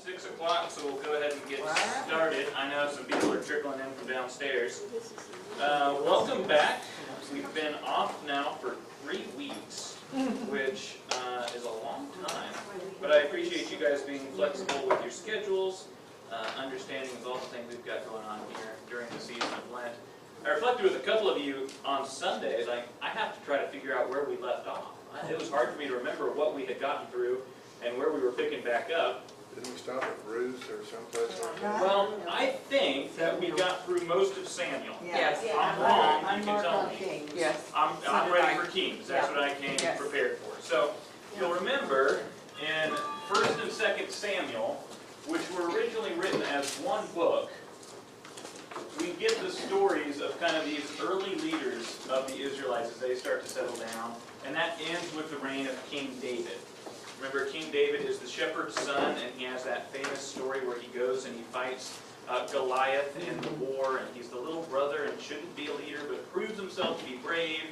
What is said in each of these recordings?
6 o'clock, so we'll go ahead and get started. I know some people are trickling in from downstairs. Welcome back. We've been off now for 3 weeks, which is a long time. But I appreciate you guys being flexible with your schedules, understanding of all the things we've got going on here during the season of Lent. I reflected with a couple of you on Sundays. I have to try to figure out where we left off. It was hard for me to remember what we had gotten through and where we were picking back up. Didn't we stop at Ruth or someplace like that? Well, I think that we got through most of Samuel. Yes. If I'm wrong, you can tell me. Yes. I'm ready for Kings. That's what I came prepared for. So you'll remember in 1st and 2nd Samuel, which were originally written as one book, we get the stories of kind of these early leaders of the Israelites as they start to settle down, and that ends with the reign of King David. Remember, King David is the shepherd's son, and he has that famous story where he goes and he fights Goliath in the war, and he's the little brother and shouldn't be a leader, but proves himself to be brave,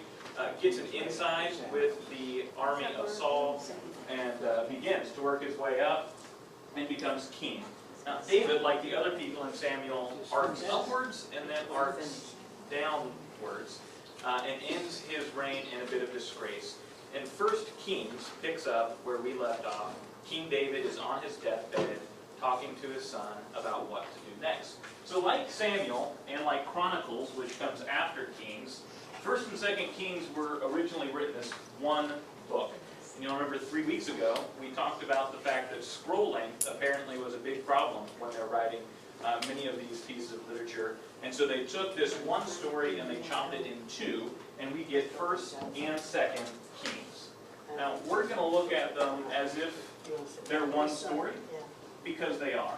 gets an insight with the army of Saul, and begins to work his way up and becomes king. Now, David, like the other people in Samuel, arcs upwards and then arcs downwards, and ends his reign in a bit of disgrace. And 1 Kings picks up where we left off. King David is on his deathbed talking to his son about what to do next. So like Samuel and like Chronicles, which comes after Kings, 1st and 2nd Kings were originally written as one book. And you'll remember 3 weeks ago, we talked about the fact that scroll length apparently was a big problem when they're writing many of these pieces of literature. And so they took this one story and they chopped it in two, and we get 1st and 2nd Kings. Now, we're going to look at them as if they're one story, because they are.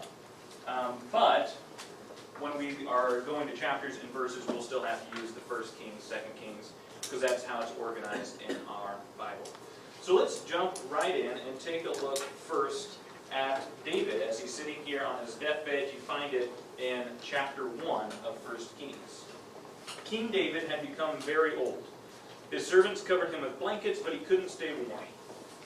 But when we are going to chapters and verses, we'll still have to use the 1st Kings, 2nd Kings, because that's how it's organized in our Bible. So let's jump right in and take a look first at David as he's sitting here on his deathbed. You find it in chapter 1 of 1 Kings. King David had become very old. His servants covered him with blankets, but he couldn't stay warm.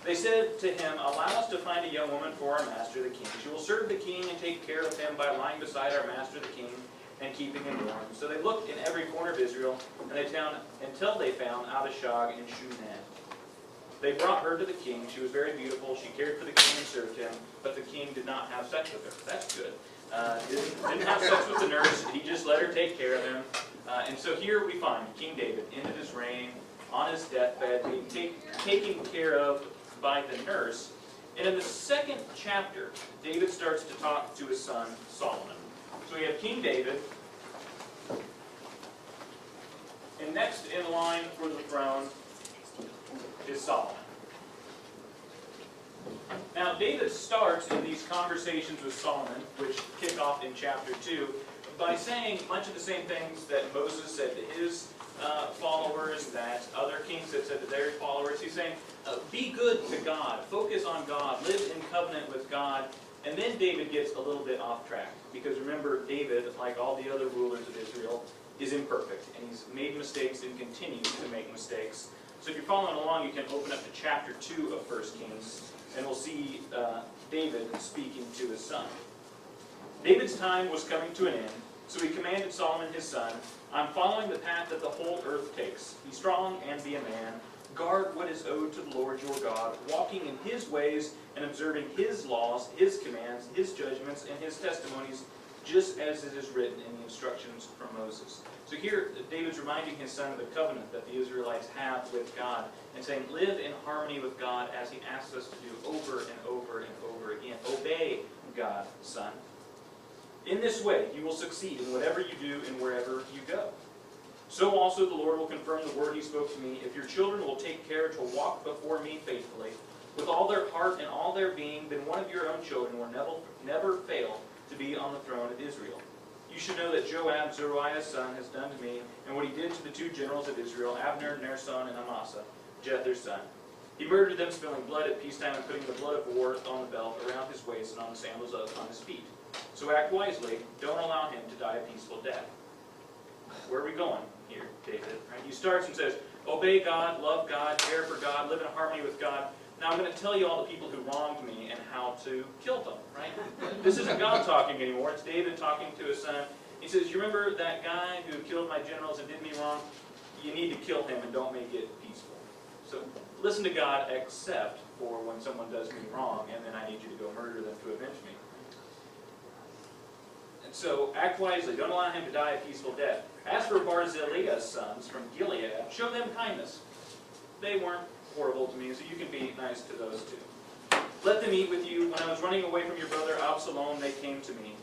They said to him, "Allow us to find a young woman for our master the king. She will serve the king and take care of him by lying beside our master the king and keeping him warm." So they looked in every corner of Israel, and until they found Abishag in Shunem. They brought her to the king. She was very beautiful. She cared for the king and served him, but the king did not have sex with her. That's good. Didn't have sex with the nurse. He just let her take care of him. And so here we find King David ended his reign on his deathbed, being taken care of by the nurse. And in the 2nd chapter, David starts to talk to his son Solomon. So we have King David, and next in line for the throne is Solomon. Now, David starts in these conversations with Solomon, which kick off in chapter 2, by saying much of the same things that Moses said to his followers, that other kings had said to their followers. He's saying, be good to God, focus on God, live in covenant with God. And then David gets a little bit off track, because remember, David, like all the other rulers of Israel, is imperfect, and he's made mistakes and continues to make mistakes. So if you're following along, you can open up to chapter 2 of 1 Kings, and we'll see David speaking to his son. David's time was coming to an end, so he commanded Solomon his son, "I'm following the path that the whole earth takes. Be strong and be a man. Guard what is owed to the Lord your God, walking in his ways and observing his laws, his commands, his judgments, and his testimonies, just as it is written in the instructions from Moses." So here, David's reminding his son of the covenant that the Israelites have with God, and saying, live in harmony with God as he asks us to do over and over and over again. Obey God, son. In this way, you will succeed in whatever you do and wherever you go. So also the Lord will confirm the word he spoke to me. If your children will take care to walk before me faithfully, with all their heart and all their being, then one of your own children will never fail to be on the throne of Israel. You should know that Joab, Zeruiah's son, has done to me, and what he did to the 2 generals of Israel, Abner, Ner's son, and Amasa, Jether's son. He murdered them, spilling blood at peacetime and putting the blood of war on the belt around his waist and on the sandals on his feet. So act wisely. Don't allow him to die a peaceful death. Where are we going here, David? Right? He starts and says, obey God, love God, care for God, live in harmony with God. Now I'm going to tell you all the people who wronged me and how to kill them, right? This isn't God talking anymore. It's David talking to his son. He says, you remember that guy who killed my generals and did me wrong? You need to kill him and don't make it peaceful. So listen to God except for when someone does me wrong, and then I need you to go murder them to avenge me. And so act wisely. Don't allow him to die a peaceful death. As for Barzillai's sons from Gilead, show them kindness. They weren't horrible to me, so you can be nice to those too. Let them eat with you. When I was running away from your brother Absalom, they came to me.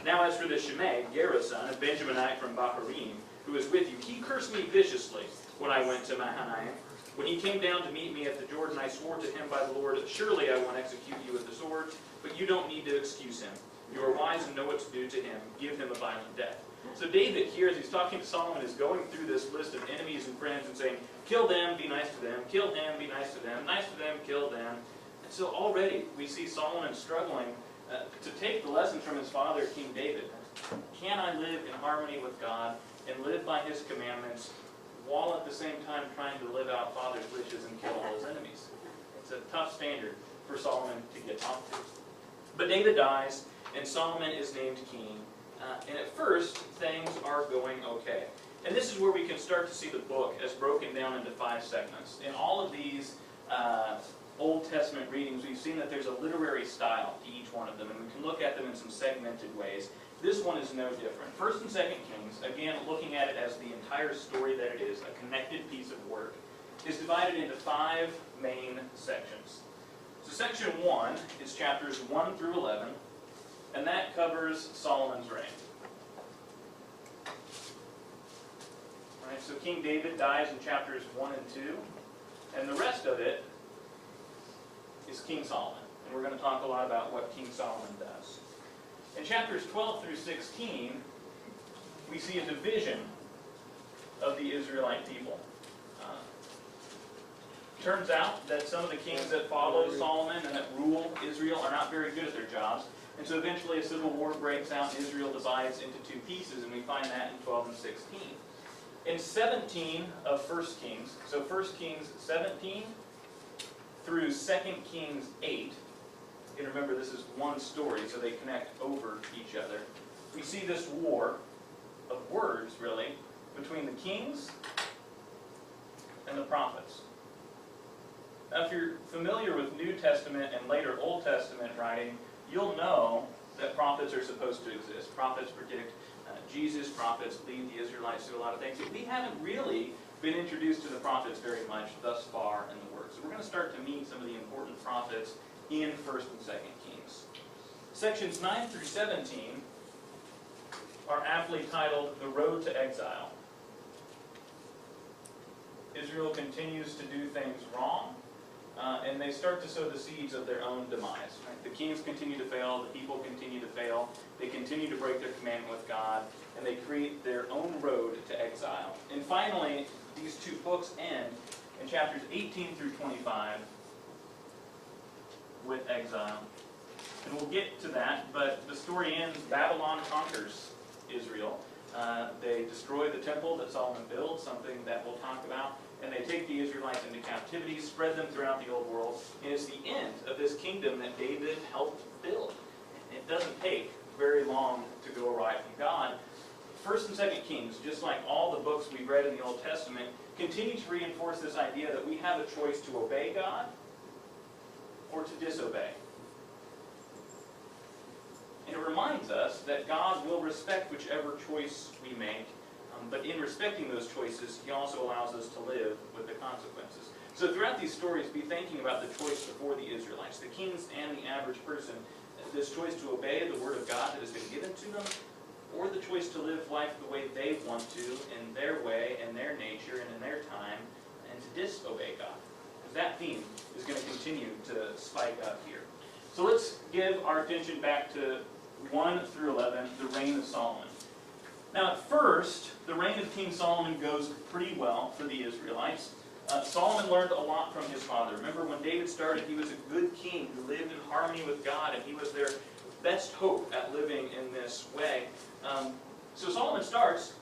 Now as for the Shimei, Gera's son, a Benjaminite from Baharim, who was with you, he cursed me viciously when I went to Mahanaim. When he came down to meet me at the Jordan, I swore to him by the Lord, surely I won't execute you with the sword, but you don't need to excuse him. You are wise and know what to do to him. Give him a violent death. So David here, as he's talking to Solomon, is going through this list of enemies and friends and saying, kill them, be nice to them. Kill him, be nice to them. Nice to them, kill them. And so already we see Solomon struggling to take the lessons from his father, King David. Can I live in harmony with God and live by his commandments while at the same time trying to live out Father's wishes and kill all his enemies? It's a tough standard for Solomon to get up to. But David dies, and Solomon is named king. And at first, things are going okay. And this is where we can start to see the book as broken down into 5 segments. In all of these Old Testament readings, we've seen that there's a literary style to each one of them, and we can look at them in some segmented ways. This one is no different. 1st and 2nd Kings, again, looking at it as the entire story that it is, a connected piece of work, is divided into 5 main sections. So section 1 is chapters 1 through 11, and that covers Solomon's reign. All right, so King David dies in chapters 1 and 2, and the rest of it is King Solomon. And we're going to talk a lot about what King Solomon does. In chapters 12 through 16, we see a division of the Israelite people. Turns out that some of the kings that follow Solomon and that rule Israel are not very good at their jobs. And so eventually a civil war breaks out and Israel divides into 2 pieces, and we find that in 12 and 16. In 17 of 1 Kings, so 1 Kings 17 through 2 Kings 8, and remember this is one story, so they connect over each other, we see this war of words, really, between the kings and the prophets. Now, if you're familiar with New Testament and later Old Testament writing, you'll know that prophets are supposed to exist. Prophets predict Jesus, prophets lead the Israelites through a lot of things. But we haven't really been introduced to the prophets very much thus far in the work. So we're going to start to meet some of the important prophets in 1st and 2nd Kings. Sections 9 through 17 are aptly titled The Road to Exile. Israel continues to do things wrong, and they start to sow the seeds of their own demise. Right? The kings continue to fail, the people continue to fail, they continue to break their commandment with God, and they create their own road to exile. And finally, these 2 books end in chapters 18 through 25 with exile. And we'll get to that, but the story ends, Babylon conquers Israel. They destroy the temple that Solomon built, something that we'll talk about, and they take the Israelites into captivity, spread them throughout the old world, and it's the end of this kingdom that David helped build. It doesn't take very long to go awry from God. 1st and 2nd Kings, just like all the books we've read in the Old Testament, continue to reinforce this idea that we have a choice to obey God or to disobey. And it reminds us that God will respect whichever choice we make, but in respecting those choices, He also allows us to live with the consequences. So throughout these stories, be thinking about the choice before the Israelites, the kings and the average person, this choice to obey the Word of God that has been given to them, or the choice to live life the way they want to, in their way, in their nature, and in their time, and to disobey God. Because that theme is going to continue to spike up here. So let's give our attention back to 1 through 11, the reign of Solomon. Now at first, the reign of King Solomon goes pretty well for the Israelites. Solomon learned a lot from his father. Remember, when David started, he was a good king who lived in harmony with God, and he was their best hope at living in this way. So Solomon starts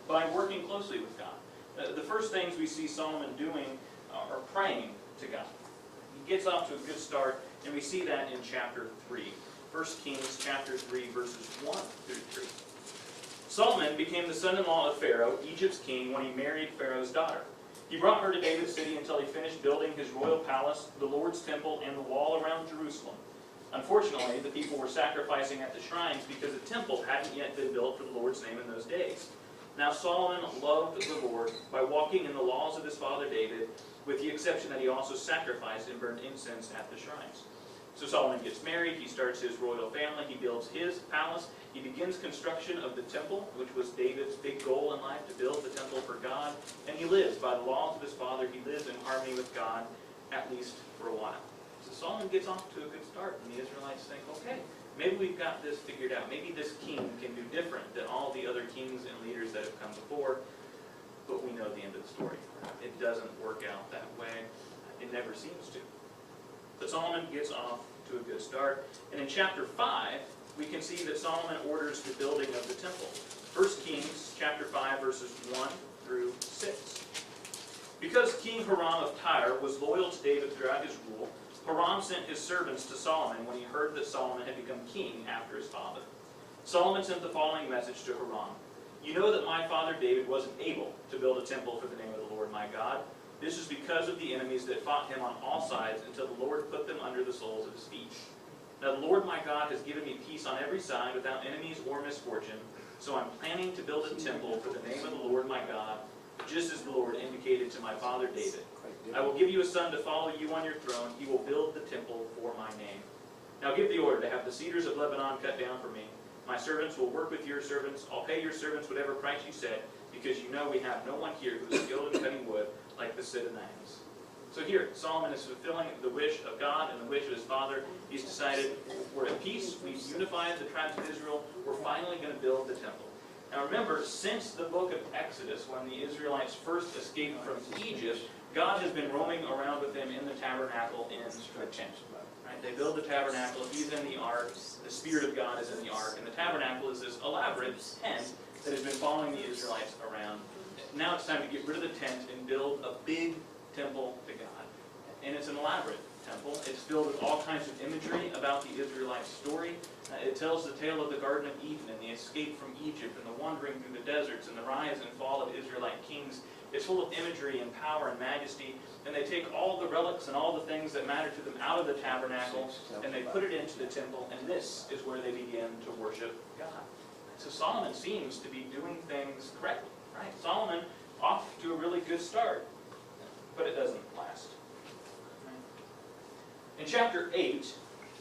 by working closely with God. The first things we see Solomon doing are praying to God. He gets off to a good start, and we see that in chapter 3. 1 Kings chapter 3, verses 1 through 3. Solomon became the son-in-law of Pharaoh, Egypt's king, when he married Pharaoh's daughter. He brought her to David's city until he finished building his royal palace, the Lord's temple, and the wall around Jerusalem. Unfortunately, the people were sacrificing at the shrines because the temple hadn't yet been built for the Lord's name in those days. Now Solomon loved the Lord by walking in the laws of his father David, with the exception that he also sacrificed and burned incense at the shrines. So Solomon gets married, he starts his royal family, he builds his palace, he begins construction of the temple, which was David's big goal in life, to build the temple for God, and he lives by the laws of his father, he lives in harmony with God, at least for a while. So Solomon gets off to a good start, and the Israelites think, okay, maybe we've got this figured out. Maybe this king can do different than all the other kings and leaders that have come before, but we know the end of the story. It doesn't work out that way. It never seems to. But Solomon gets off to a good start. And in chapter 5, we can see that Solomon orders the building of the temple. 1 Kings chapter 5, verses 1 through 6. Because King Hiram of Tyre was loyal to David throughout his rule, Hiram sent his servants to Solomon when he heard that Solomon had become king after his father. Solomon sent the following message to Hiram. You know that my father David wasn't able to build a temple for the name of the Lord my God. This is because of the enemies that fought him on all sides until the Lord put them under the soles of his feet. Now the Lord my God has given me peace on every side without enemies or misfortune, so I'm planning to build a temple for the name of the Lord my God, just as the Lord indicated to my father David. I will give you a son to follow you on your throne. He will build the temple for my name. Now give the order to have the cedars of Lebanon cut down for me. My servants will work with your servants. I'll pay your servants whatever price you set, because you know we have no one here who is skilled in cutting wood like the Sidonians. So here, Solomon is fulfilling the wish of God and the wish of his father. He's decided, we're at peace, we've unified the tribes of Israel, we're finally going to build the temple. Now remember, since the book of Exodus, when the Israelites first escaped from Egypt, God has been roaming around with them in the tabernacle in the tent. Right? They build the tabernacle, he's in the ark, the Spirit of God is in the ark, and the tabernacle is this elaborate tent that has been following the Israelites around. Now it's time to get rid of the tent and build a big temple to God. And it's an elaborate temple. It's filled with all kinds of imagery about the Israelite story. It tells the tale of the Garden of Eden and the escape from Egypt and the wandering through the deserts and the rise and fall of Israelite kings. It's full of imagery and power and majesty. And they take all the relics and all the things that matter to them out of the tabernacle and they put it into the temple. And this is where they begin to worship God. So Solomon seems to be doing things correctly. Right? Solomon off to a really good start. But it doesn't last. In chapter 8,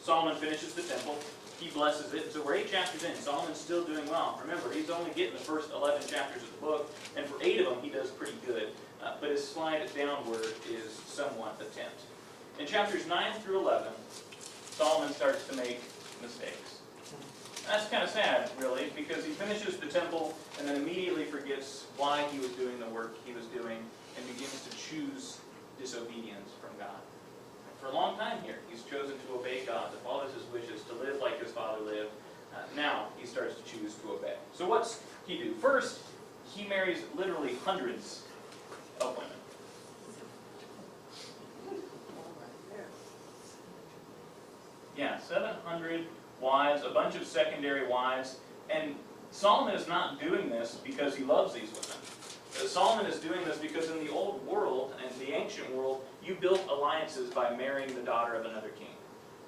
Solomon finishes the temple. He blesses it. So we're 8 chapters in. Solomon's still doing well. Remember, he's only getting the first 11 chapters of the book, and for 8 of them, he does pretty good. But his slide downward is somewhat a attempt. In chapters 9 through 11, Solomon starts to make mistakes. That's kind of sad, really, because he finishes the temple and then immediately forgets why he was doing the work he was doing and begins to choose disobedience from God. For a long time here, he's chosen to obey God, to follow his wishes, to live like his father lived. Now he starts to choose to obey. So what's he do? First, he marries literally hundreds of women. Yeah, 700 wives, a bunch of secondary wives, and Solomon is not doing this because he loves these women. Solomon is doing this because in the old world, and the ancient world, you built alliances by marrying the daughter of another king.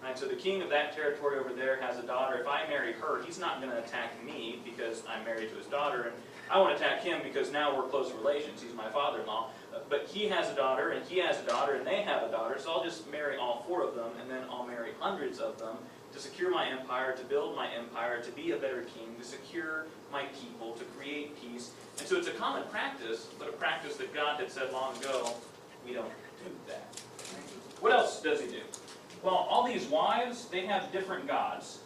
Right? So the king of that territory over there has a daughter. If I marry her, he's not going to attack me because I'm married to his daughter, and I want to attack him because now we're close relations. He's my father-in-law. But he has a daughter, and he has a daughter, and they have a daughter, so I'll just marry all 4 of them, and then I'll marry hundreds of them to secure my empire, to build my empire, to be a better king, to secure my people, to create peace. And so it's a common practice, but a practice that God had said long ago, we don't do that. What else does he do? Well, all these wives, they have different gods.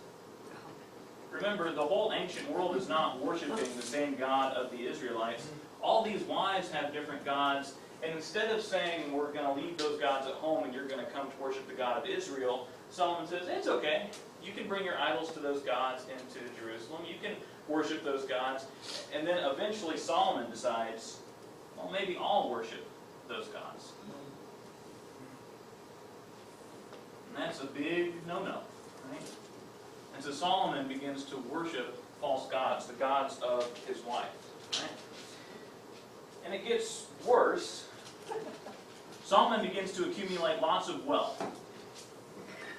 Remember, the whole ancient world is not worshiping the same God of the Israelites. All these wives have different gods, and instead of saying we're going to leave those gods at home and you're going to come to worship the God of Israel, Solomon says, it's okay. You can bring your idols to those gods into Jerusalem. You can worship those gods. And then eventually Solomon decides, well, maybe I'll worship those gods. Israelites a big no-no, right? And so Solomon begins to worship false gods, the gods of his wife, right? And it gets worse. Solomon begins to accumulate lots of wealth.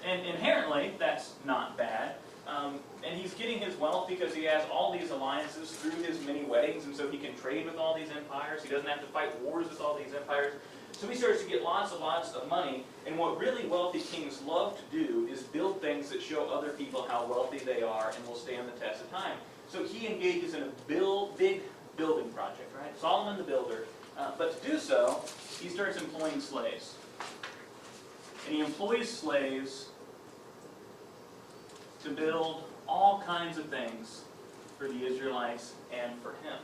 And inherently, that's not bad. And he's getting his wealth because he has all these alliances through his many weddings, and so he can trade with all these empires. He doesn't have to fight wars with all these empires. So he starts to get lots of money, and what really wealthy kings love to do is build things that show other people how wealthy they are and will stand the test of time. So he engages in a big building project, right? Solomon the builder. But to do so, he starts employing slaves. And he employs slaves to build all kinds of things for the Israelites and for him.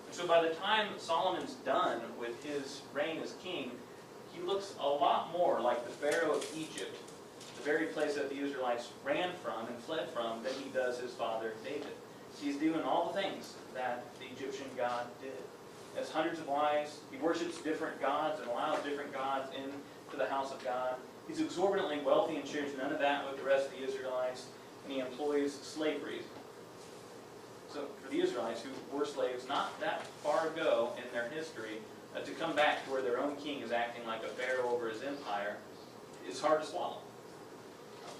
And so by the time Solomon's done with his reign as king, he looks a lot more like the Pharaoh of Egypt, the very place that the Israelites ran from and fled from, than he does his father David. He's doing all the things that the Egyptian God did. He has hundreds of wives. He worships different gods and allows different gods into the house of God. He's exorbitantly wealthy and shares none of that with the rest of the Israelites. And he employs slavery. So for the Israelites, who were slaves not that far ago in their history, to come back to where their own king is acting like a pharaoh over his empire is hard to swallow.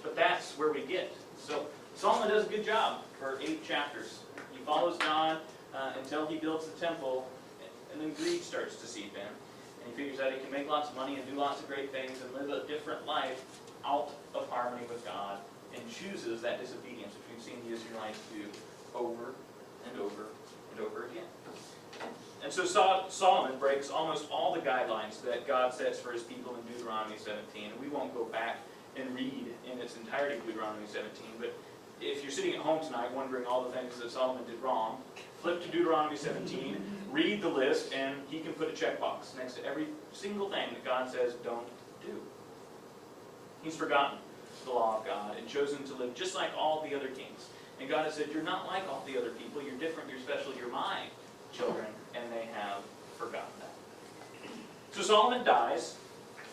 But that's where we get. So Solomon does a good job for 8 chapters. He follows God until he builds the temple, and then greed starts to seep in. And he figures out he can make lots of money and do lots of great things and live a different life out of harmony with God, and chooses that disobedience, which we've seen the Israelites do over and over and over again. And so Solomon breaks almost all the guidelines that God sets for his people in Deuteronomy 17. And we won't go back and read in its entirety Deuteronomy 17, but if you're sitting at home tonight wondering all the things that Solomon did wrong, flip to Deuteronomy 17, read the list, and he can put a checkbox next to every single thing that God says don't do. He's forgotten the law of God and chosen to live just like all the other kings. And God has said, you're not like all the other people, you're different, you're special, you're my children, and they have forgotten that. So Solomon dies,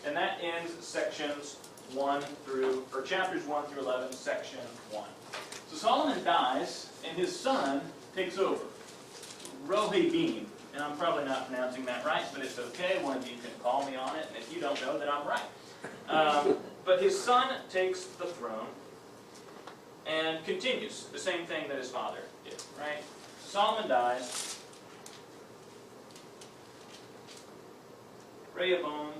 and that ends sections 1 through, or chapters 1 through 11, section 1. So Solomon dies, and his son takes over. Rehoboam, and I'm probably not pronouncing that right, but it's okay. One of you can call me on it, and if you don't know, then I'm right. But his son takes the throne and continues the same thing that his father did, right? Solomon dies. Rehoboam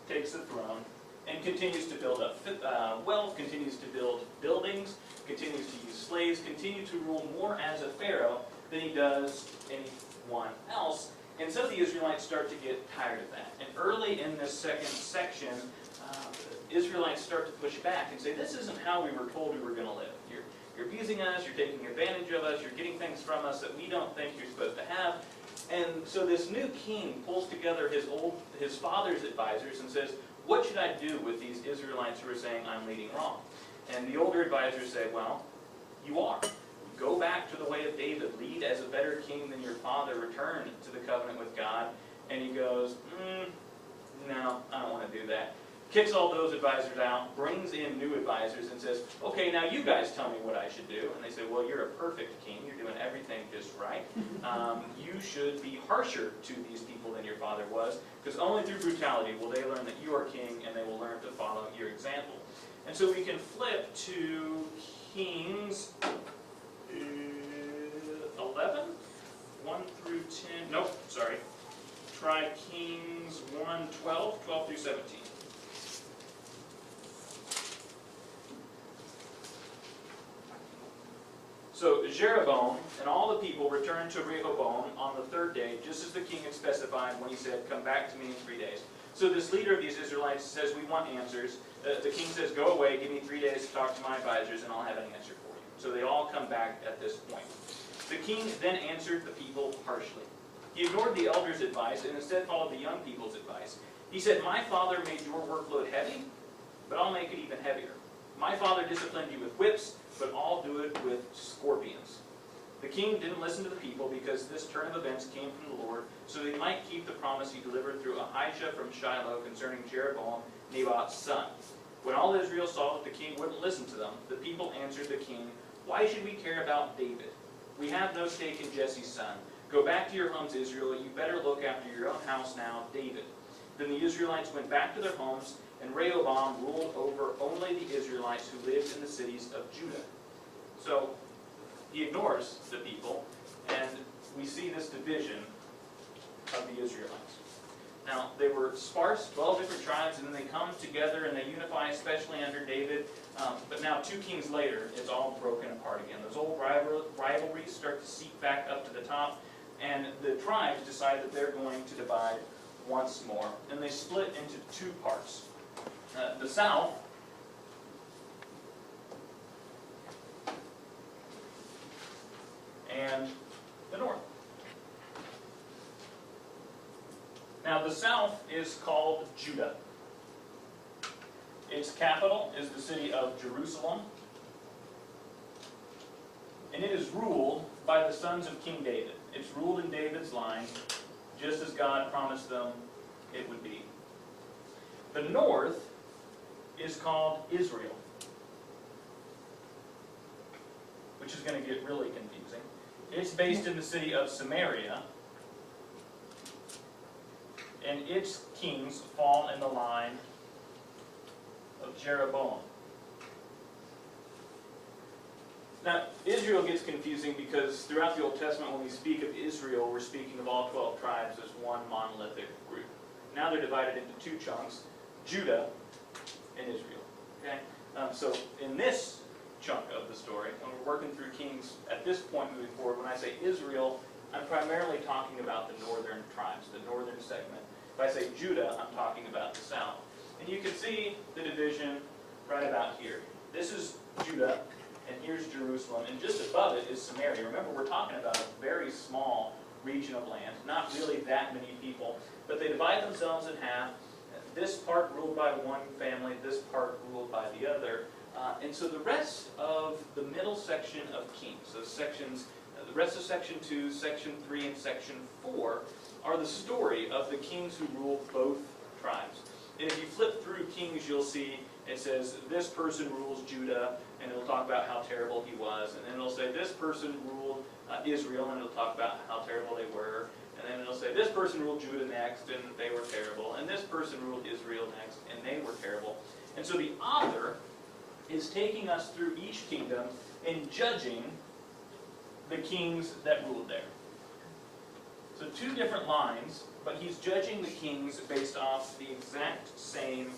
takes the throne and continues to build up wealth, continues to build buildings, continues to use slaves, continues to rule more as a pharaoh than he does anyone else. And so the Israelites start to get tired of that. And early in this second section, Israelites start to push back and say, this isn't how we were told we were going to live. You're abusing us, you're taking advantage of us, you're getting things from us that we don't think you're supposed to have. And so this new king pulls together his father's advisors and says, what should I do with these Israelites who are saying I'm leading wrong? And the older advisors say, well, you are. Go back to the way of David. Lead as a better king than your father. Return to the covenant with God. And he goes, no, I don't want to do that. Kicks all those advisors out, brings in new advisors and says, okay, now you guys tell me what I should do. And they say, well, you're a perfect king. You're doing everything just right. You should be harsher to these people than your father was, because only through brutality will they learn that you are king, and they will learn to follow your example. And so we can flip to Kings 11, 1 through 10. Nope, sorry. Try Kings 1, 12 through 17. So Jeroboam and all the people returned to Rehoboam on the 3rd day, just as the king had specified when he said, come back to me in 3 days. So this leader of these Israelites says, we want answers. The king says, go away, give me 3 days to talk to my advisors, and I'll have an answer for you. So they all come back at this point. The king then answered the people harshly. He ignored the elders' advice and instead followed the young people's advice. He said, my father made your workload heavy, but I'll make it even heavier. My father disciplined you with whips, but I'll do it with scorpions. The king didn't listen to the people because this turn of events came from the Lord, so they might keep the promise he delivered through Ahijah from Shiloh concerning Jeroboam, Nebat's son. When all Israel saw that the king wouldn't listen to them, the people answered the king, "Why should we care about David? We have no stake in Jesse's son. Go back to your homes, Israel. You better look after your own house now, David." Then the Israelites went back to their homes, and Rehoboam ruled over only the Israelites who lived in the cities of Judah. So he ignores the people, and we see this division of the Israelites. Now, they were sparse, 12 different tribes, and then they come together and they unify, especially under David. But now, 2 kings later, it's all broken apart again. Those old rivalries start to seep back up to the top, and the tribes decide that they're going to divide once more. And they split into 2 parts. The south and the north. Now the south is called Judah. Its capital is the city of Jerusalem. And it is ruled by the sons of King David. It's ruled in David's line, just as God promised them it would be. The north is called Israel, which is going to get really confusing. It's based in the city of Samaria, and its kings fall in the line of Jeroboam. Now, Israel gets confusing because throughout the Old Testament, when we speak of Israel, we're speaking of all 12 tribes as one monolithic group. Now they're divided into 2 chunks, Judah and Israel. Okay? So in this chunk of the story, when we're working through Kings, at this point moving forward, when I say Israel, I'm primarily talking about the northern tribes, the northern segment. If I say Judah, I'm talking about the south. And you can see the division right about here. This is Judah, and here's Jerusalem, and just above it is Samaria. Remember, we're talking about a very small region of land, not really that many people, but they divide themselves in half. This part ruled by one family, this part ruled by the other. And so the rest of the middle section of Kings, so sections, the rest of section 2, section 3, and section 4, are the story of the kings who ruled both tribes. And if you flip through Kings, you'll see it says, this person rules Judah, and it'll talk about how terrible he was. And then it'll say, this person ruled Israel, and it'll talk about how terrible they were. And then it'll say, this person ruled Judah next, and they were terrible. And this person ruled Israel next, and they were terrible. And so the author is taking us through each kingdom and judging the kings that ruled there. So 2 different lines, but he's judging the kings based off the exact same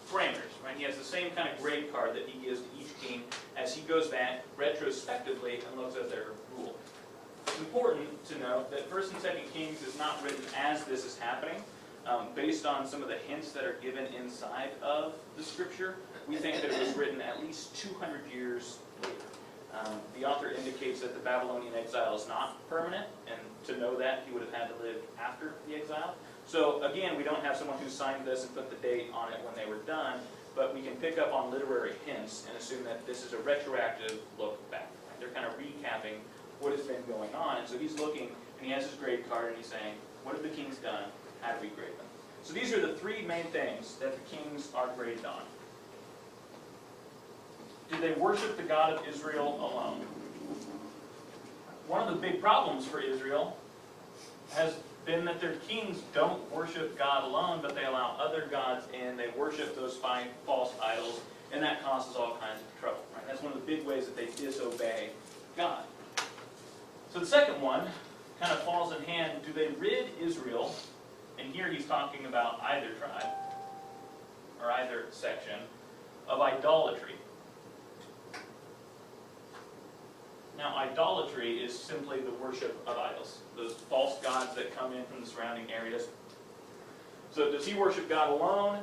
parameters, right? He has the same kind of grade card that he gives to each king as he goes back retrospectively and looks at their rule. It's important to note that 1st and 2nd Kings is not written as this is happening. Based on some of the hints that are given inside of the scripture, we think that it was written at least 200 years later. The author indicates that the Babylonian exile is not permanent, and to know that, he would have had to live after the exile. So again, we don't have someone who signed this and put the date on it when they were done, but we can pick up on literary hints and assume that this is a retroactive look back. They're kind of recapping what has been going on, and so he's looking, and he has his grade card, and he's saying, what have the kings done? How do we grade them? So these are the 3 main things that the kings are graded on. Did they worship the God of Israel alone? One of the big problems for Israel has been that their kings don't worship God alone, but they allow other gods in. They worship those 5 false idols, and that causes all kinds of trouble. Right? That's one of the big ways that they disobey God. So the second one kind of falls in hand. Do they rid Israel, and here he's talking about either tribe, or either section, of idolatry? Now, idolatry is simply the worship of idols, those false gods that come in from the surrounding areas. So does he worship God alone?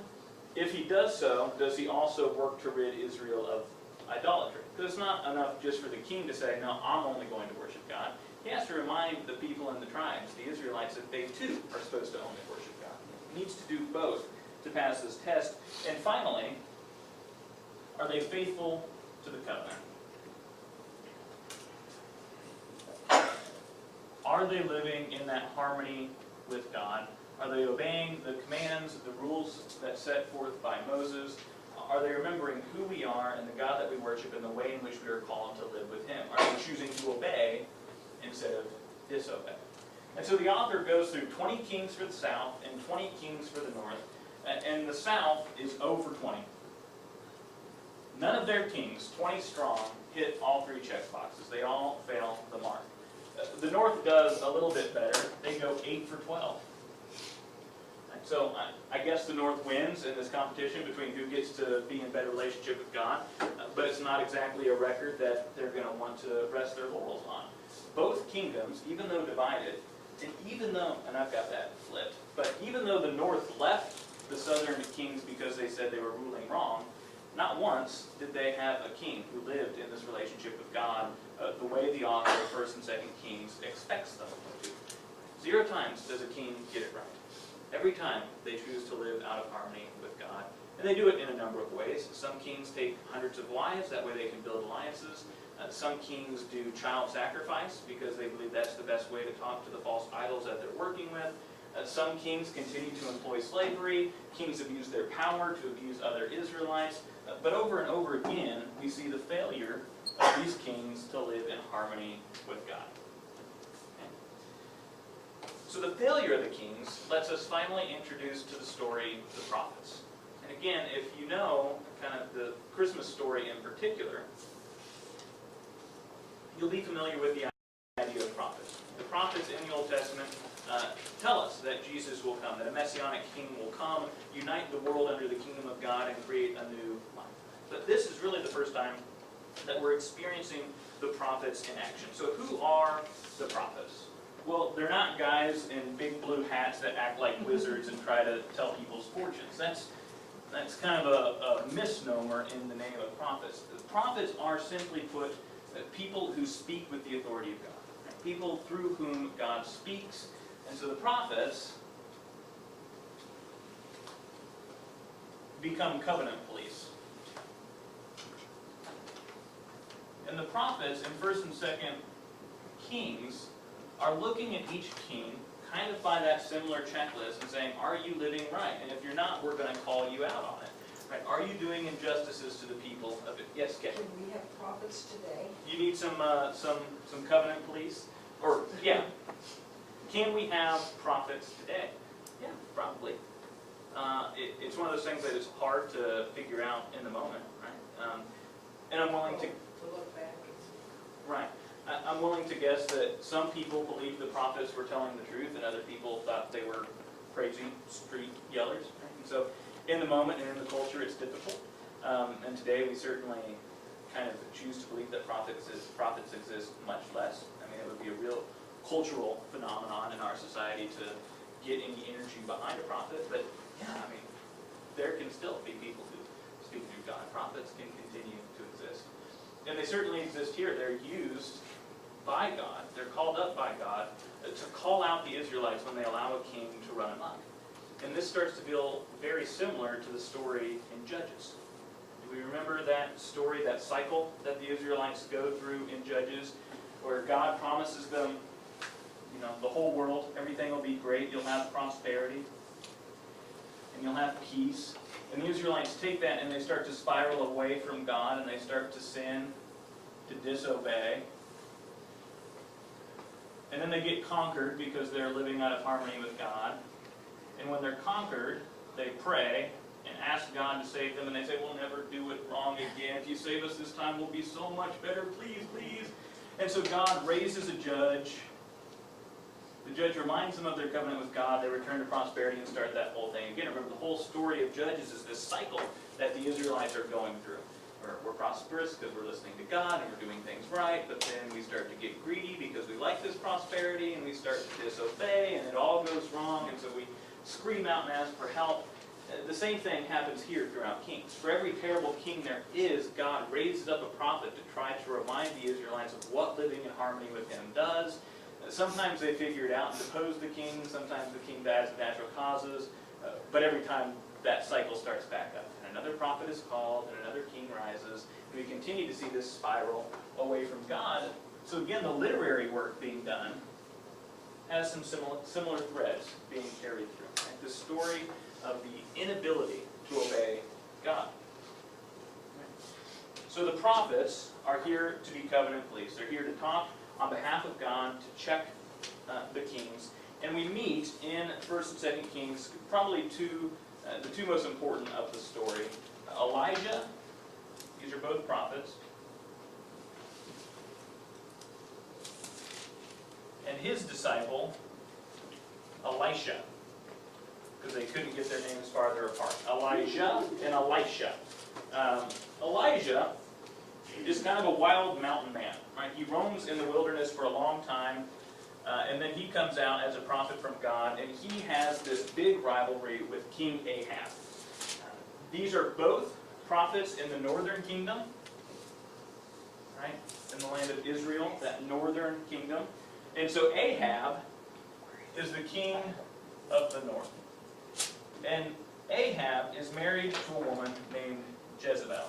If he does so, does he also work to rid Israel of idolatry? Because it's not enough just for the king to say, no, I'm only going to worship God. He has to remind the people in the tribes, the Israelites, that they too are supposed to only worship God. He needs to do both to pass this test. And finally, are they faithful to the covenant? Are they living in that harmony with God? Are they obeying the commands, the rules that set forth by Moses? Are they remembering who we are and the God that we worship and the way in which we are called to live with Him? Are they choosing to obey instead of disobey? And so the author goes through 20 kings for the south and 20 kings for the north. And the south is 0 for 20. None of their kings, 20 strong, hit all 3 check boxes. They all fail the mark. The north does a little bit better. They go 8 for 12. So I guess the north wins in this competition between who gets to be in better relationship with God, but it's not exactly a record that they're going to want to rest their laurels on. Both kingdoms, even though divided, and even though, and I've got that flipped, but even though the north left the southern kings because they said they were ruling wrong, not once did they have a king who lived in this relationship with God the way the author of 1st and 2nd Kings expects them to. 0 times does a king get it right. Every time they choose to live out of harmony with God. And they do it in a number of ways. Some kings take hundreds of wives, that way they can build alliances. Some kings do child sacrifice because they believe that's the best way to talk to the false idols that they're working with. Some kings continue to employ slavery. Kings abuse their power to abuse other Israelites. But over and over again, we see the failure of these kings to live in harmony with God. So the failure of the kings lets us finally introduce to the story the prophets. And again, if you know kind of the Christmas story in particular, you'll be familiar with the idea of prophets. The prophets in the Old Testament tell us that Jesus will come, that a messianic king will come, unite the world under the kingdom of God, and create a new life. But this is really the first time that we're experiencing the prophets in action. So who are the prophets? Well, they're not guys in big blue hats that act like wizards and try to tell people's fortunes. That's kind of a misnomer in the name of prophets. The prophets are, simply put, people who speak with the authority of God. Right? People through whom God speaks. And so the prophets become covenant police. And the prophets in 1st and 2nd Kings are looking at each king kind of by that similar checklist and saying, are you living right? And if you're not, we're going to call you out on it. Right? Are you doing injustices to the people of it? Yes, Kevin? Can we have prophets today? You need some covenant police? Or, yeah. Can we have prophets today? Yeah, probably. It's one of those things that is hard to figure out in the moment, right? And I'm willing to look back and see. Right. I'm willing to guess that some people believed the prophets were telling the truth and other people thought they were crazy street yellers. Right? And so in the moment and in the culture it's difficult. And today we certainly kind of choose to believe that prophets exist much less. I mean, it would be a real cultural phenomenon in our society to get any energy behind a prophet. But yeah, I mean, there can still be people who speak through God. Prophets can continue to exist. And they certainly exist here. They're used by God, they're called up by God to call out the Israelites when they allow a king to run amok. And this starts to feel very similar to the story in Judges. Do we remember that story, that cycle that the Israelites go through in Judges, where God promises them, you know, the whole world, everything will be great, you'll have prosperity, and you'll have peace. And the Israelites take that and they start to spiral away from God and they start to sin, to disobey. And then they get conquered because they're living out of harmony with God. And when they're conquered, they pray and ask God to save them. And they say, we'll never do it wrong again. If you save us this time, we'll be so much better. Please, please. And so God raises a judge. The judge reminds them of their covenant with God. They return to prosperity and start that whole thing again. Remember, the whole story of Judges is this cycle that the Israelites are going through. We're prosperous because we're listening to God and we're doing things right, but then we start to get greedy because we like this prosperity and we start to disobey and it all goes wrong, and so we scream out and ask for help. The same thing happens here throughout Kings. For every terrible king there is, God raises up a prophet to try to remind the Israelites of what living in harmony with Him does. Sometimes they figure it out and depose the king, sometimes the king dies of natural causes, but every time that cycle starts back up. And another prophet is called, and another king rises, and we continue to see this spiral away from God. So again, the literary work being done has some similar threads being carried through. Right? The story of the inability to obey God. So the prophets are here to be covenant police. They're here to talk on behalf of God, to check the kings. And we meet in 1st and 2nd Kings probably the two most important of the story. Elijah, these are both prophets, and his disciple, Elisha, because they couldn't get their names farther apart. Elijah and Elisha. Elijah is kind of a wild mountain man, right? He roams in the wilderness for a long time, and then he comes out as a prophet from God, and he has this big rivalry with King Ahab. These are both prophets in the northern kingdom, right? In the land of Israel, that northern kingdom. And so Ahab is the king of the north. And Ahab is married to a woman named Jezebel.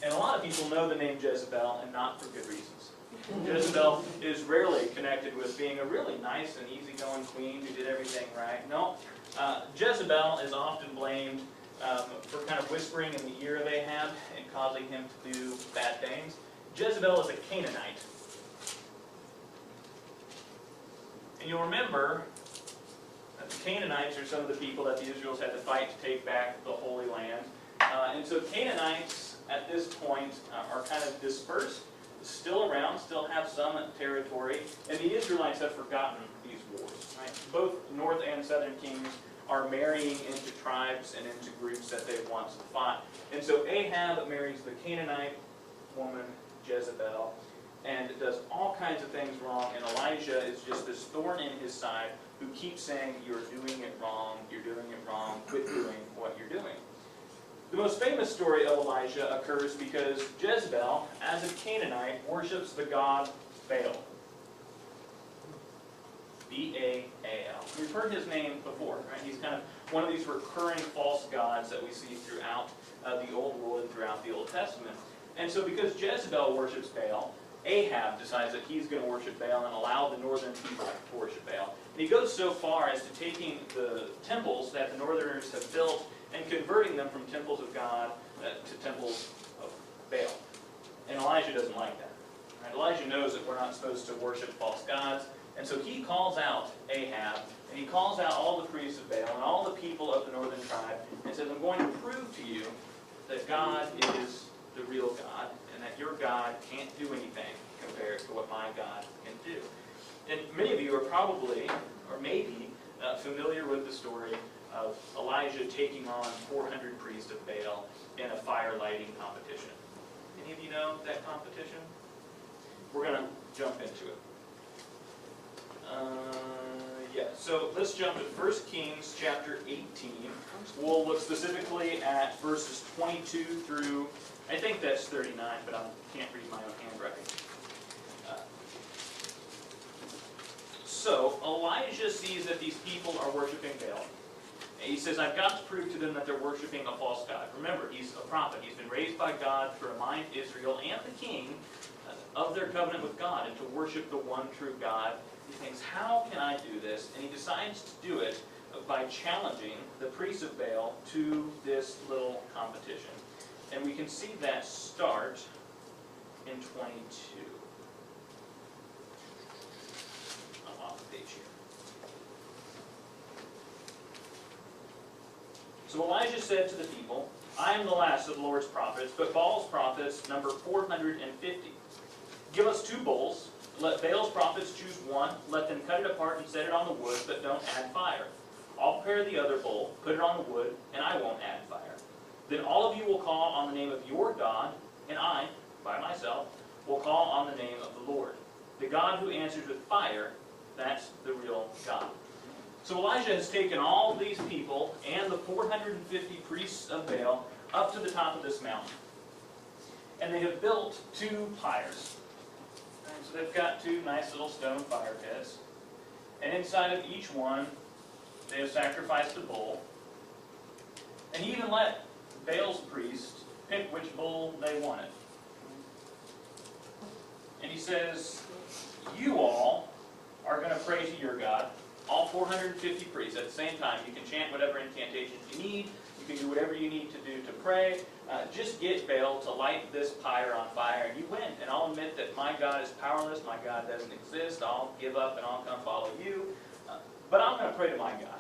And a lot of people know the name Jezebel, and not for good reasons. Jezebel is rarely connected with being a really nice and easygoing queen who did everything right. No, Jezebel is often blamed for kind of whispering in the ear of Ahab and causing him to do bad things. Jezebel is a Canaanite. And you'll remember that the Canaanites are some of the people that the Israelites had to fight to take back the Holy Land. And so Canaanites at this point are kind of dispersed, still around, still have some territory, and the Israelites have forgotten these wars. Right? Both north and southern kings are marrying into tribes and into groups that they once fought. And so Ahab marries the Canaanite woman, Jezebel, and does all kinds of things wrong, and Elijah is just this thorn in his side who keeps saying, you're doing it wrong, quit doing what you're doing. The most famous story of Elijah occurs because Jezebel, as a Canaanite, worships the god Baal. B-A-A-L. We've heard his name before, right? He's kind of one of these recurring false gods that we see throughout the Old World and throughout the Old Testament. And so because Jezebel worships Baal, Ahab decides that he's going to worship Baal and allow the northern people to worship Baal. And he goes so far as to taking the temples that the northerners have built and converting them from temples of God to temples of Baal. And Elijah doesn't like that. Right? Elijah knows that we're not supposed to worship false gods, and so he calls out Ahab, and he calls out all the priests of Baal and all the people of the northern tribe, and says, I'm going to prove to you that God is the real God, and that your God can't do anything compared to what my God can do. And many of you are probably, or maybe, familiar with the story of Elijah taking on 400 priests of Baal in a fire lighting competition. Any of you know that competition? We're going to jump into it. So let's jump to 1 Kings chapter 18. We'll look specifically at verses 22 through, I think that's 39, but I can't read my own handwriting. So Elijah sees that these people are worshiping Baal. And he says, I've got to prove to them that they're worshiping a false god. Remember, he's a prophet. He's been raised by God to remind Israel and the king of their covenant with God and to worship the one true God. He thinks, how can I do this? And he decides to do it by challenging the priests of Baal to this little competition. And we can see that start in 22. I'm off the page here. So Elijah said to the people, I am the last of the Lord's prophets, but Baal's prophets number 450. Give us 2 bulls. Let Baal's prophets choose one. Let them cut it apart and set it on the wood, but don't add fire. I'll prepare the other bull, put it on the wood, and I won't add fire. Then all of you will call on the name of your God, and I, by myself, will call on the name of the Lord. The God who answers with fire, that's the real God. So Elijah has taken all of these people and the 450 priests of Baal up to the top of this mountain. And they have built 2 pyres. And so they've got 2 nice little stone fire pits. And inside of each one, they have sacrificed a bull. And he even let Baal's priest pick which bull they wanted. And he says, you all are going to pray to your God, all 450 priests at the same time. You can chant whatever incantations you need. You can do whatever you need to do to pray. Just get Baal to light this pyre on fire, and you win. And I'll admit that my God is powerless. My God doesn't exist. I'll give up and I'll come follow you. But I'm going to pray to my God.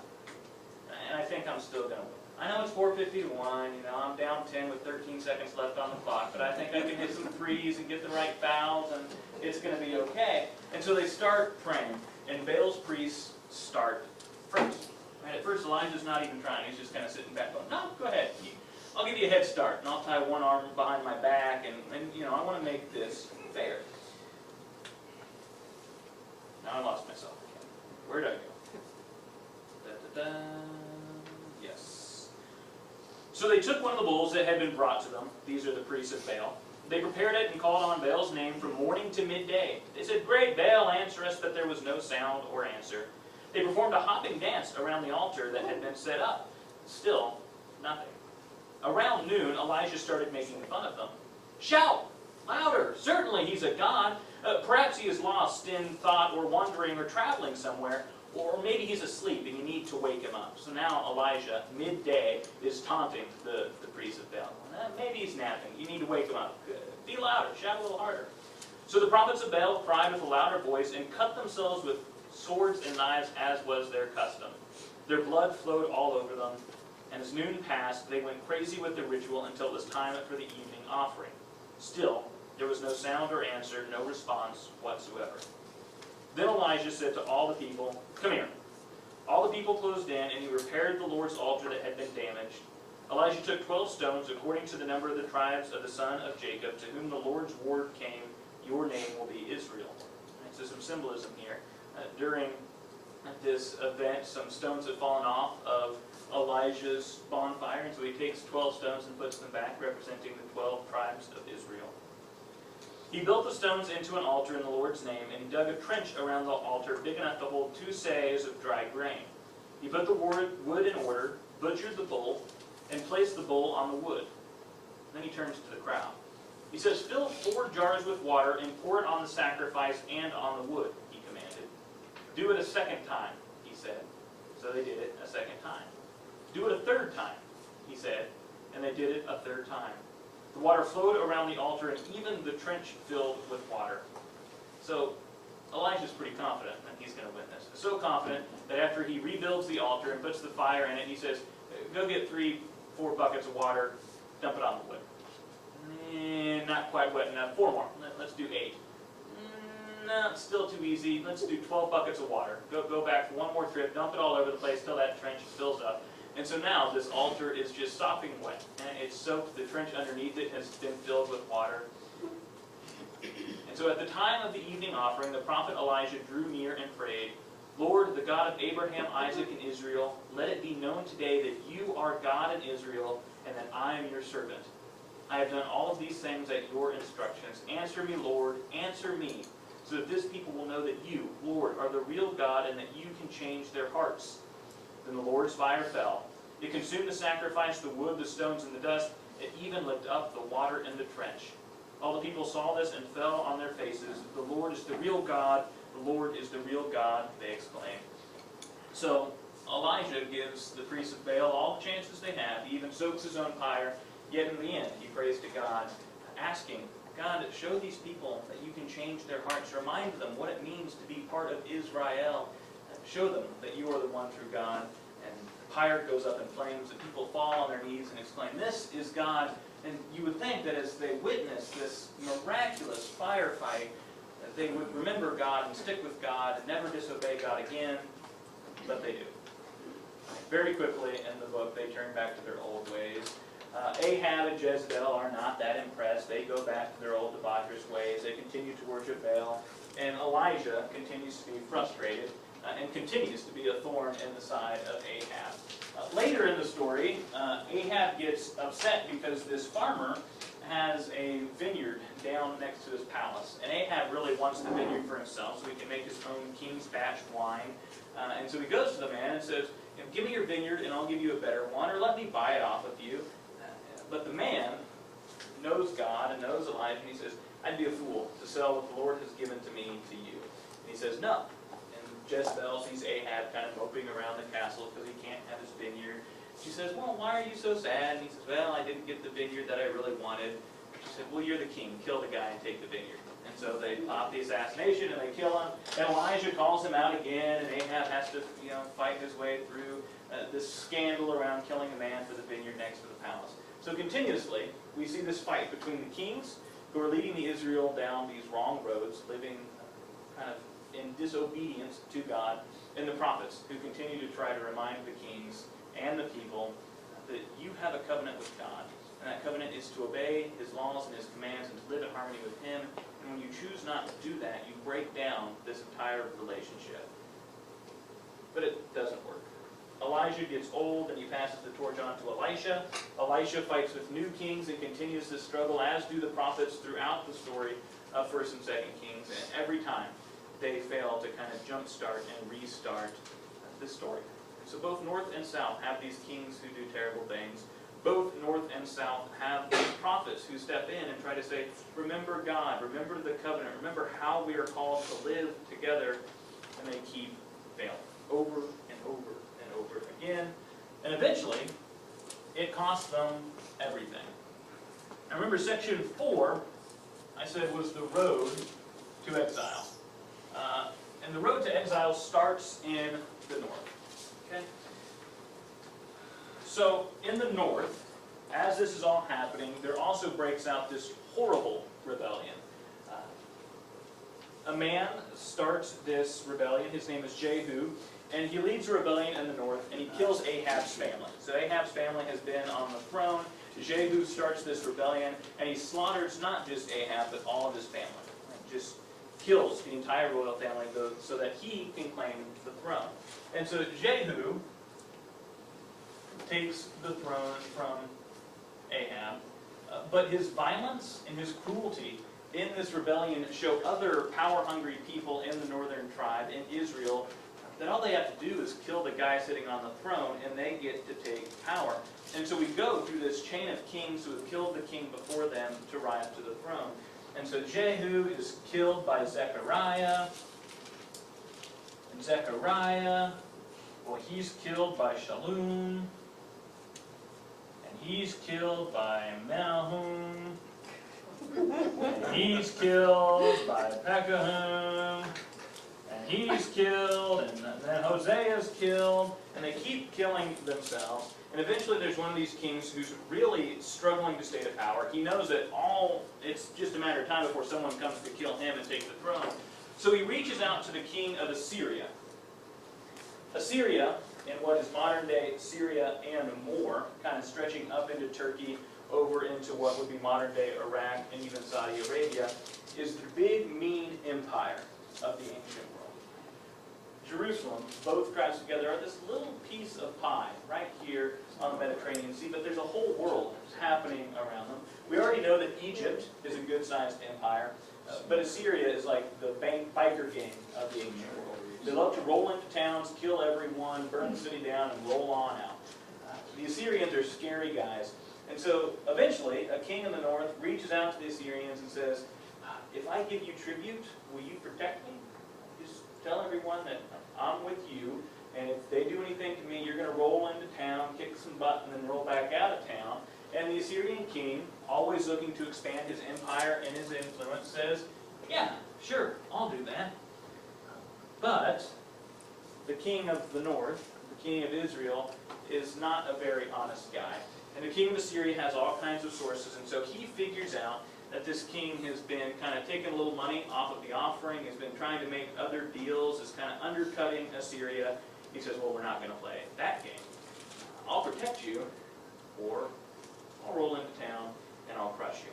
And I think I'm still going to win. I know it's 4:50 to 1. I'm down 10 with 13 seconds left on the clock. But I think I can hit some threes and get the right fouls, and it's going to be okay. And so they start praying. And Baal's priests start first. Right? At first, Elijah's not even trying. He's just kind of sitting back going, no, go ahead. I'll give you a head start, and I'll tie one arm behind my back, and I want to make this fair. Now I lost myself again. Where did I go? Da-da-da. Yes. So they took one of the bulls that had been brought to them. These are the priests of Baal. They prepared it and called on Baal's name from morning to midday. They said, "Great Baal, answer us," but there was no sound or answer. They performed a hopping dance around the altar that had been set up. Still, nothing. Around noon, Elijah started making fun of them. "Shout! Louder! Certainly he's a god. Perhaps he is lost in thought or wandering or traveling somewhere. Or maybe he's asleep and you need to wake him up." So now Elijah, midday, is taunting the priests of Baal. Maybe he's napping. You need to wake him up. Be louder. Shout a little harder. So the prophets of Baal cried with a louder voice and cut themselves with swords and knives as was their custom. Their blood flowed all over them. And as noon passed, they went crazy with the ritual until it was time for the evening offering. Still, there was no sound or answer, no response whatsoever. Then Elijah said to all the people, "Come here." All the people closed in, and he repaired the Lord's altar that had been damaged. Elijah took 12 stones, according to the number of the tribes of the son of Jacob, to whom the Lord's word came, "Your name will be Israel." And so some symbolism here. During this event, some stones had fallen off of Elijah's bonfire, and so he takes 12 stones and puts them back, representing the 12 tribes of Israel. He built the stones into an altar in the Lord's name, and he dug a trench around the altar big enough to hold 2 seahs of dry grain. He put the wood in order, butchered the bull, and placed the bull on the wood. Then he turns to the crowd. He says, "Fill 4 jars with water and pour it on the sacrifice and on the wood," he commanded. "Do it a second time," he said. So they did it a second time. "Do it a third time," he said, and they did it a third time. The water flowed around the altar, and even the trench filled with water. So Elijah's pretty confident that he's going to win this. So confident that after he rebuilds the altar and puts the fire in it, he says, "Go get 3-4 buckets of water, dump it on the wood." Not quite wet enough. 4 more. Let's do 8. No, it's still too easy. Let's do 12 buckets of water. Go back for one more trip, dump it all over the place till that trench fills up. And so now this altar is just sopping wet. And it's soaked. The trench underneath it has been filled with water. And so at the time of the evening offering, the prophet Elijah drew near and prayed, "Lord, the God of Abraham, Isaac, and Israel, let it be known today that you are God in Israel, and that I am your servant. I have done all of these things at your instructions. Answer me, Lord, answer me, so that this people will know that you, Lord, are the real God, and that you can change their hearts." Then the Lord's fire fell. It consumed the sacrifice, the wood, the stones, and the dust. It even licked up the water in the trench. All the people saw this and fell on their faces. "The Lord is the real God. The Lord is the real God," they exclaimed. So Elijah gives the priests of Baal all the chances they have. He even soaks his own pyre. Yet in the end, he prays to God, asking, "God, show these people that you can change their hearts. Remind them what it means to be part of Israel. Show them that you are the one true God." And the pyre goes up in flames, and people fall on their knees and exclaim, "This is God." And you would think that as they witness this miraculous firefight, that they would remember God and stick with God and never disobey God again, but they do. Very quickly in the book, they turn back to their old ways. Ahab and Jezebel are not that impressed. They go back to their old debaucherous ways. They continue to worship Baal. And Elijah continues to be frustrated and continues to be a thorn in the side of Ahab. Later in the story, Ahab gets upset because this farmer has a vineyard down next to his palace. And Ahab really wants the vineyard for himself so he can make his own king's batch wine. And so he goes to the man and says, "Give me your vineyard and I'll give you a better one, or let me buy it off of you." But the man knows God and knows Elijah, and he says, I'd be a fool to sell what the Lord has given to me to you. And he says, no. And Jezebel sees Ahab kind of moping around the castle because he can't have his vineyard. She says, well, why are you so sad? And he says, well, I didn't get the vineyard that I really wanted. She said, well, you're the king. Kill the guy and take the vineyard. And so they plot the assassination and they kill him. And Elijah calls him out again, and Ahab has to, fight his way through this scandal around killing a man for the vineyard next to the palace. So continuously, we see this fight between the kings who are leading the Israel down these wrong roads, living kind of in disobedience to God, and the prophets who continue to try to remind the kings and the people that you have a covenant with God. And that covenant is to obey His laws and His commands and to live in harmony with Him. And when you choose not to do that, you break down this entire relationship. But it doesn't work. Elijah gets old and he passes the torch on to Elisha. Elisha fights with new kings and continues this struggle, as do the prophets throughout the story of 1st and 2nd Kings. And every time they fail to kind of jumpstart and restart this story. So both North and South have these kings who do terrible things. Both North and South have these prophets who step in and try to say, remember God, remember the covenant, remember how we are called to live together, and they keep failing over and over and over again. And eventually, it costs them everything. Now remember, section 4, I said, was the road to exile. And the road to exile starts in the north. Okay? So, in the north, as this is all happening, there also breaks out this horrible rebellion. A man starts this rebellion. His name is Jehu, and he leads a rebellion in the north, and he kills Ahab's family. So Ahab's family has been on the throne. Jehu starts this rebellion, and he slaughters not just Ahab, but all of his family. Just kills the entire royal family so that he can claim the throne. And so Jehu takes the throne from Ahab, but his violence and his cruelty in this rebellion show other power-hungry people in the northern tribe, in Israel, that all they have to do is kill the guy sitting on the throne, and they get to take power. And so we go through this chain of kings who have killed the king before them to rise to the throne. And so Jehu is killed by Zechariah. And Zechariah, well, he's killed by Shallum. And he's killed by Menahum. And he's killed by Pekahum. And he's killed, and then Hosea's killed. And they keep killing themselves. And eventually there's one of these kings who's really struggling to stay to power. He knows that it's just a matter of time before someone comes to kill him and take the throne. So he reaches out to the king of Assyria. Assyria, in what is modern-day Syria and more, kind of stretching up into Turkey, over into what would be modern-day Iraq and even Saudi Arabia, is the big, mean empire of the ancient world. Jerusalem, both crowds together, are this little piece of pie right here on the Mediterranean Sea, but there's a whole world happening around them. We already know that Egypt is a good-sized empire, but Assyria is like the biker gang of the ancient world. They love to roll into towns, kill everyone, burn the city down, and roll on out. The Assyrians are scary guys. And so eventually, a king in the north reaches out to the Assyrians and says, if I give you tribute, will you protect me? Just tell everyone that I'm with you, and if they do anything to me, you're going to roll into town, kick some butt, and then roll back out of town. And the Assyrian king, always looking to expand his empire and his influence, says, yeah, sure, I'll do that. But the king of the north, the king of Israel, is not a very honest guy. And the king of Assyria has all kinds of sources, and so he figures out that this king has been kind of taking a little money off of the offering, has been trying to make other deals, is kind of undercutting Assyria. He says, well, we're not going to play that game. I'll protect you, or I'll roll into town and I'll crush you.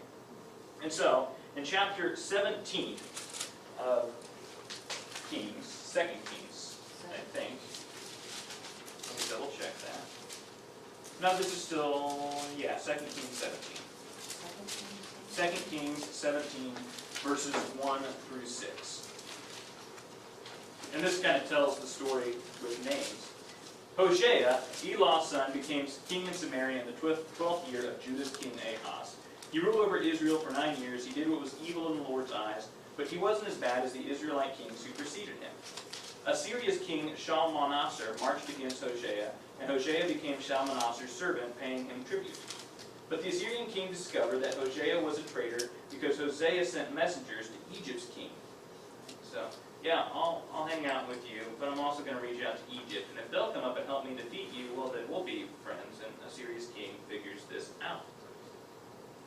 And so, in chapter 17 of Kings, 2nd Kings, I think, let me double check that. No, this is still, 2 Kings 17. 2 Kings 17, verses 1 through 6. And this kind of tells the story with names. Hoshea, Elah's son, became king in Samaria in the 12th year of Judah's king Ahaz. He ruled over Israel for 9 years. He did what was evil in the Lord's eyes, but he wasn't as bad as the Israelite kings who preceded him. Assyria's king Shalmaneser marched against Hosea, and Hosea became Shalmaneser's servant, paying him tribute. But the Assyrian king discovered that Hosea was a traitor because Hosea sent messengers to Egypt's king. So, yeah, I'll hang out with you, but I'm also going to reach out to Egypt, and if they'll come up and help me defeat you, well, then we'll be friends, and Assyria's king figures this out.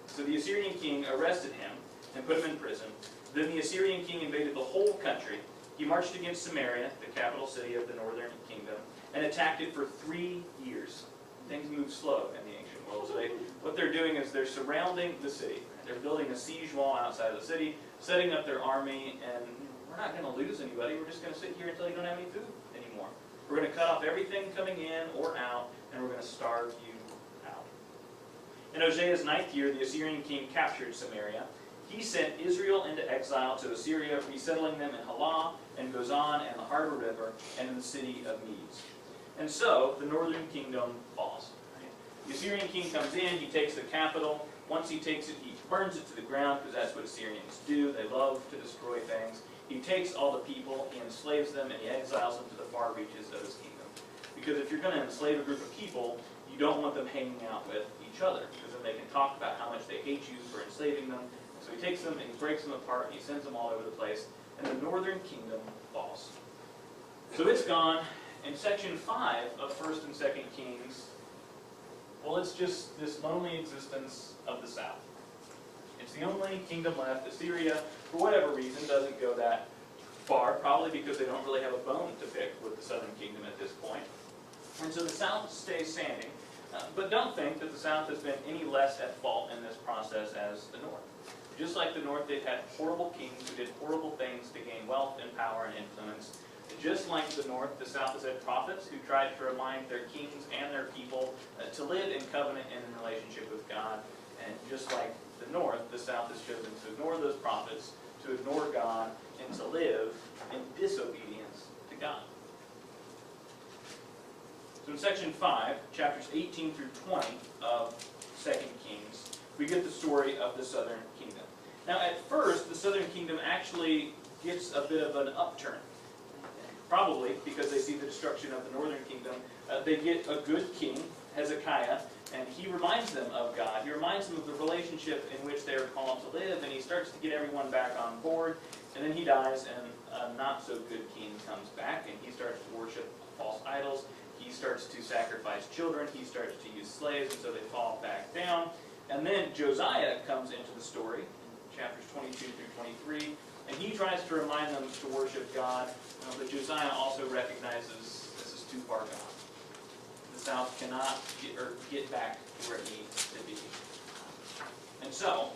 So the Assyrian king arrested him and put him in prison. Then the Assyrian king invaded the whole country. He marched against Samaria, the capital city of the northern kingdom, and attacked it for 3 years. Things moved slow in the ancient world. So what they're doing is they're surrounding the city. They're building a siege wall outside of the city, setting up their army, and we're not going to lose anybody. We're just going to sit here until you don't have any food anymore. We're going to cut off everything coming in or out, and we're going to starve you out. In Hosea's 9th year, the Assyrian king captured Samaria. He sent Israel into exile to Assyria, resettling them in Halah and Gozan and the Harbor River and in the city of Medes. And so, the northern kingdom falls. Right? The Assyrian king comes in, he takes the capital. Once he takes it, he burns it to the ground, because that's what Assyrians do. They love to destroy things. He takes all the people, he enslaves them, and he exiles them to the far reaches of his kingdom. Because if you're going to enslave a group of people, you don't want them hanging out with each other, because then they can talk about how much they hate you for enslaving them. So he takes them and he breaks them apart and he sends them all over the place, and the northern kingdom falls. So it's gone. In section 5 of 1st and 2nd Kings, well, it's just this lonely existence of the south. It's the only kingdom left. Assyria, for whatever reason, doesn't go that far, probably because they don't really have a bone to pick with the southern kingdom at this point. And so the south stays standing. But don't think that the south has been any less at fault in this process as the north. Just like the north, they've had horrible kings who did horrible things to gain wealth and power and influence. Just like the north, the south has had prophets who tried to remind their kings and their people to live in covenant and in relationship with God. And just like the north, the south has chosen to ignore those prophets, to ignore God, and to live in disobedience to God. So in section 5, chapters 18 through 20 of 2 Kings, we get the story of the southern kingdom. Now at first, the southern kingdom actually gets a bit of an upturn. Probably because they see the destruction of the northern kingdom. They get a good king, Hezekiah, and he reminds them of God. He reminds them of the relationship in which they are called to live, and he starts to get everyone back on board. And then he dies, and a not-so-good king comes back, and he starts to worship false idols. He starts to sacrifice children. He starts to use slaves, and so they fall back down. And then Josiah comes into the story, in chapters 22 through 23, and he tries to remind them to worship God, but Josiah also recognizes this is too far gone. The south cannot get back to where it needs to be. And so,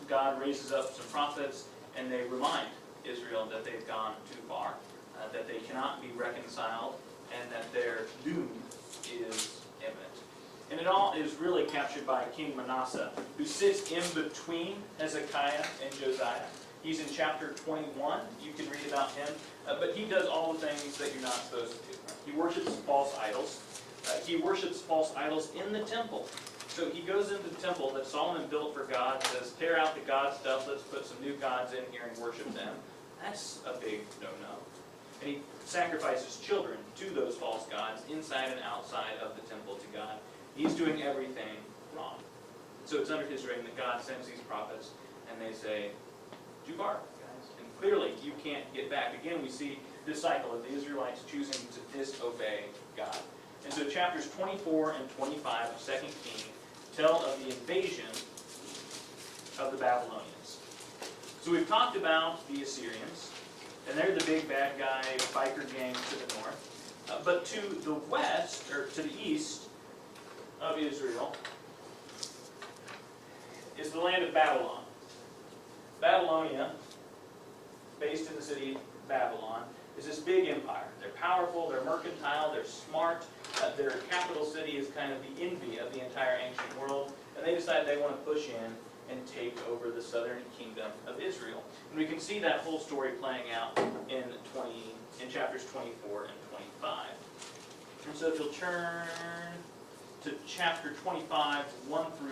God raises up some prophets, and they remind Israel that they've gone too far, that they cannot be reconciled, and that their doom is imminent. And it all is really captured by King Manasseh, who sits in between Hezekiah and Josiah. He's in chapter 21. You can read about him. But he does all the things that you're not supposed to do. He worships false idols. He worships false idols in the temple. So he goes into the temple that Solomon built for God, says, tear out the God stuff, let's put some new gods in here and worship them. That's a big no-no. And he sacrifices children to those false gods inside and outside of the temple to God. He's doing everything wrong. So it's under his reign that God sends these prophets, and they say, too far, guys. And clearly, you can't get back. Again, we see this cycle of the Israelites choosing to disobey God. And so chapters 24 and 25 of 2 Kings tell of the invasion of the Babylonians. So we've talked about the Assyrians, and they're the big bad guy biker gang to the north. But to the west, or to the east of Israel, is the land of Babylon. Babylonia, based in the city of Babylon, is this big empire. They're powerful, they're mercantile, they're smart. Their capital city is kind of the envy of the entire ancient world. And they decide they want to push in and take over the southern kingdom of Israel. And we can see that whole story playing out in chapters 24 and 25. And so if you'll turn to chapter 25, 1 through